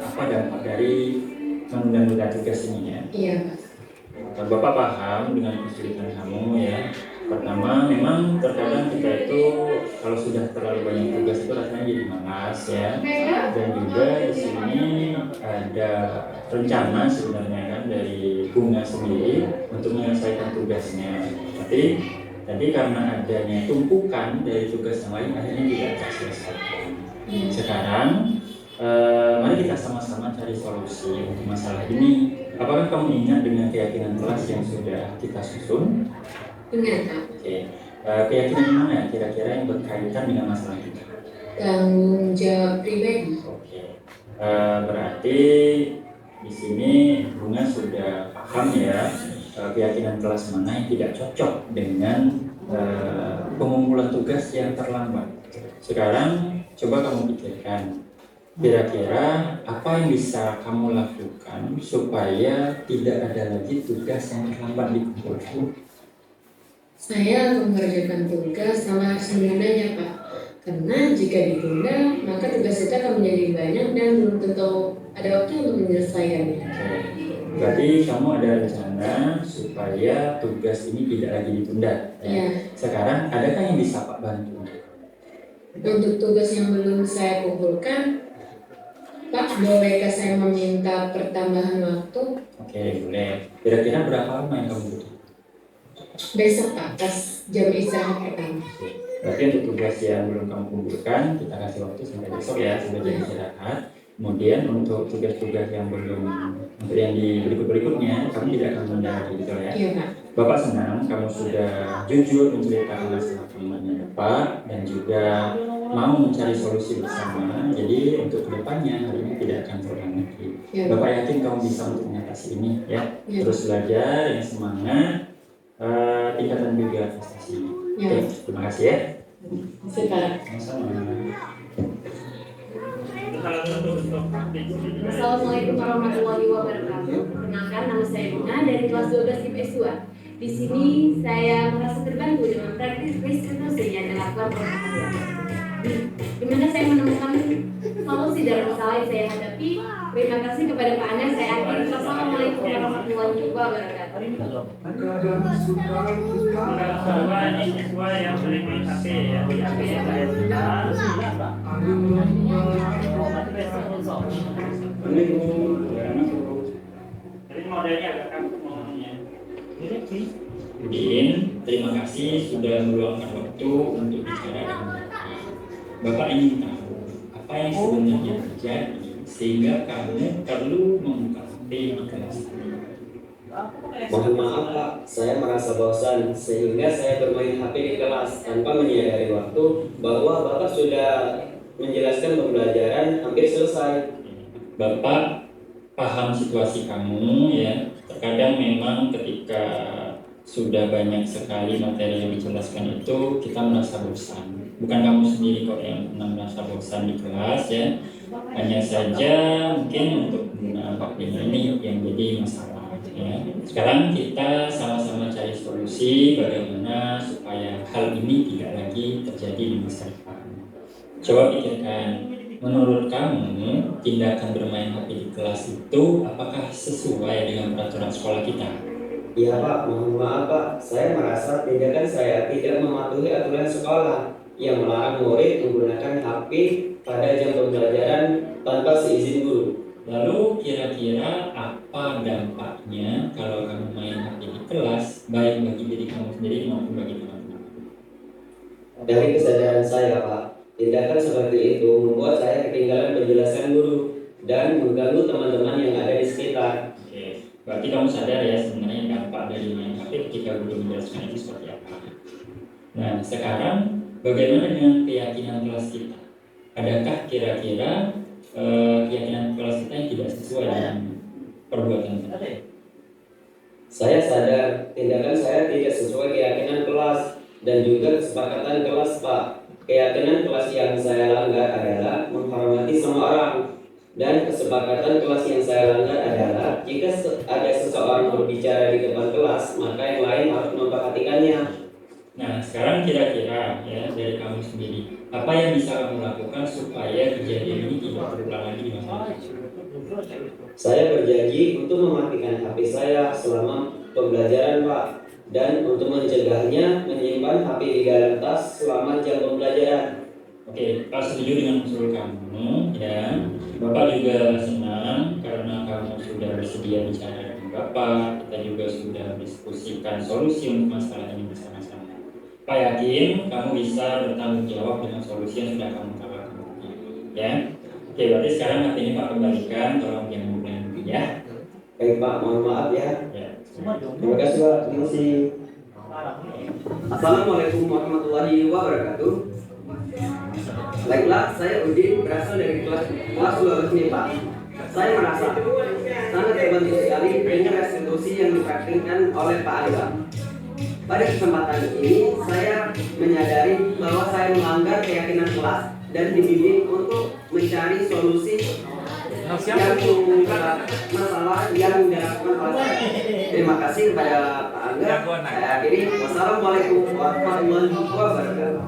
Speaker 7: apa dampak dari menunda tugas ini ya?
Speaker 8: Iya, Pak.
Speaker 7: Bapak paham dengan kesulitan kamu ya. Pertama, memang terkadang kita itu kalau sudah terlalu banyak tugas itu rasanya jadi malas ya. Dan juga di sini ada rencana sebenarnya kan dari Bunga sendiri untuk menyelesaikan tugasnya. Tapi karena adanya tumpukan dari tugas yang lain akhirnya tidak terselesaikan. Sekarang mari kita sama-sama cari solusi untuk masalah ini. Apakah kamu ingat dengan keyakinan kelas yang sudah kita susun?
Speaker 8: Ingat, Pak.
Speaker 7: Oke. Keyakinan mana kira-kira yang berkaitan dengan masalah kita?
Speaker 8: Tanggung jawab pribadi.
Speaker 7: Oke. Berarti di sini Bunga sudah paham ya keyakinan kelas mana yang tidak cocok dengan pengumpulan tugas yang terlambat. Sekarang coba kamu pikirkan, kira-kira apa yang bisa kamu lakukan supaya tidak ada lagi tugas yang terlambat dikumpulkan?
Speaker 8: Saya akan mengerjakan tugas sama sebenarnya, Pak. Karena jika ditunda, maka tugas itu akan menjadi banyak dan belum tentu ada waktu untuk menyelesaikannya.
Speaker 7: Berarti kamu ada rencana supaya tugas ini tidak lagi ditunda.
Speaker 8: Iya.
Speaker 7: Sekarang adakah yang bisa Pak bantu?
Speaker 8: Untuk tugas yang belum saya kumpulkan, Pak, bolehkah saya meminta pertambahan waktu?
Speaker 7: Oke, boleh. Kira-kira berapa lama yang kamu butuh?
Speaker 8: Besok, Pak, pas jam istirahat pertama.
Speaker 7: Berarti untuk tugas yang belum kamu kumpulkan, kita kasih waktu sampai besok ya, sampai jam istirahat. Kemudian untuk tugas-tugas yang belum, untuk yang di berikut-berikutnya, kamu tidak akan menunda lagi, betul ya?
Speaker 8: Iya, Pak.
Speaker 7: Bapak senang kamu sudah jujur menceritakan masalah kamu Bapak dan juga mau mencari solusi bersama. Jadi untuk kedepannya hal ini tidak akan terulang lagi.
Speaker 8: Ya,
Speaker 7: Bapak yakin kamu bisa untuk mengatasi ini ya.
Speaker 8: Ya.
Speaker 7: Terus belajar yang semangat, tingkatan juga prestasi.
Speaker 8: Ya.
Speaker 7: Oke, terima kasih ya.
Speaker 8: Sekarang.
Speaker 7: Sama-sama.
Speaker 9: Assalamualaikum warahmatullahi wabarakatuh. Perkenalkan, nama saya Bunga dari kelas 12 IPS 2. Di sini saya merasa terbantu dengan praktis riset yang dilakukan oleh kalian. Di mana saya menemukan solusi dari masalah yang saya hadapi. Terima kasih kepada Pak Anas. Saya akhiri. Assalamualaikum warahmatullahi wabarakatuh.
Speaker 1: Bahwa ini siswa yang sering main HP ya, HP yang saya jadi modelnya agak kaku ngomongnya.
Speaker 7: Udin, terima kasih sudah meluangkan waktu untuk bicara dengan Bapak. Bapak ingin tahu apa yang sebenarnya terjadi sehingga kamu perlu membuka HP di kelas ini.
Speaker 10: Mohon maaf Pak, saya merasa bosan sehingga saya bermain HP di kelas tanpa menyadari waktu bahwa Bapak sudah menjelaskan pembelajaran hampir selesai.
Speaker 7: Bapak paham situasi kamu ya. Terkadang memang ketika sudah banyak sekali materi yang dijelaskan itu kita merasa bosan. Bukan kamu sendiri kok yang pernah merasa bosan di kelas ya. Hanya saja mungkin untuk penggunaan waktu ini yang jadi masalah ya. Sekarang kita sama-sama cari solusi bagaimana supaya hal ini tidak lagi terjadi di masa depan. Coba pikirkan, menurut kamu tindakan bermain HP di kelas itu apakah sesuai dengan peraturan sekolah kita?
Speaker 10: Iya Pak, mohon maaf Pak, saya merasa tindakan saya tidak mematuhi aturan sekolah yang melarang murid menggunakan HP pada jam pembelajaran tanpa seizin guru.
Speaker 7: Lalu kira-kira apa dampaknya kalau kamu main HP di kelas, baik bagi diri kamu sendiri maupun bagi teman-teman?
Speaker 10: Dari kesadaran saya Pak, tindakan seperti itu membuat saya ketinggalan penjelasan guru dan mengganggu teman-teman yang ada di sekitar.
Speaker 7: Oke, berarti kamu sadar ya sebenarnya dampak dari main HP ketika guru menjelaskan itu seperti apa. Nah, sekarang bagaimana dengan keyakinan kelas kita? Adakah kira-kira keyakinan kelas kita yang tidak sesuai dengan perbuatan kita?
Speaker 10: Saya sadar tindakan saya tidak sesuai keyakinan kelas dan juga kesepakatan kelas Pak. Keyakinan kelas yang saya langgar adalah menghormati semua orang, dan kesepakatan kelas yang saya langgar adalah jika ada seseorang berbicara di depan kelas maka yang lain harus memperhatikannya.
Speaker 7: Nah, sekarang kira-kira ya dari kamu sendiri, apa yang bisa kamu lakukan supaya kejadian ini tidak terulang lagi di masa depan?
Speaker 10: Saya berjanji untuk mematikan HP saya selama pembelajaran, Pak. Dan untuk mencegahnya menyimpan HP di dalam tas selama jam pembelajaran.
Speaker 7: Oke, Pak setuju dengan usul kamu ya. Bapak juga senang karena kamu sudah bersedia bicara dengan Bapak. Kita juga sudah diskusikan solusi untuk masalah ini bersama-sama. Pak yakin kamu bisa bertanggung jawab dengan solusi yang sudah kamu tawarkan. Ya. Oke, berarti sekarang hati ini Pak kembalikan, tolong jangan mengganggu ya.
Speaker 10: Baik Pak, mohon maaf ya.
Speaker 7: Ya.
Speaker 10: Terima kasih Pak, terima kasih. Assalamualaikum warahmatullahi wabarakatuh. Baiklah, saya Udin, berasal dari kelas 12 nih Pak. Saya merasa sangat terbantu sekali dengan restitusi yang dipraktikkan oleh Pak Angga. Pada kesempatan ini, saya menyadari bahwa saya melanggar keyakinan kelas dan dibimbing untuk mencari solusi yang mengungkap masalah yang dilakukan oleh saya. Terima kasih kepada Pak Angga. Saya akhiri. Wassalamualaikum warahmatullahi wabarakatuh.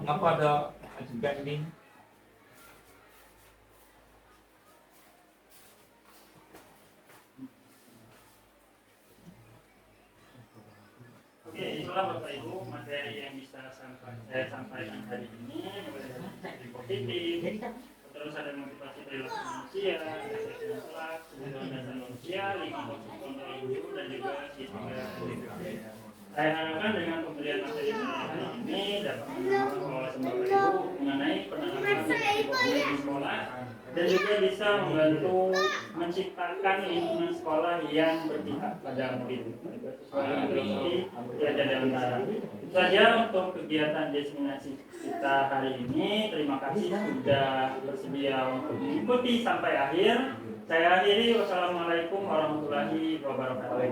Speaker 4: Ngapa ada ajudan ini?
Speaker 1: Oke, itulah Bapak Ibu materi yang bisa saya sampaikan hari ini, mulai dari positif, terus ada motivasi perilaku manusia, kesehatan kelas, kebutuhan dasar manusia, 5 fokus kontrol guru, dan juga siswa. Saya harapkan dengan pemberian materi hari ini dapat menambah wawasan Bapak Ibu mengenai penanganan COVID di sekolah dan juga bisa membantu menciptakan lingkungan sekolah yang berpihak pada murid. Itu saja untuk kegiatan diseminasi kita hari ini. Terima kasih sudah bersedia untuk mengikuti sampai akhir. Saya akhiri. Wassalamualaikum warahmatullahi wabarakatuh.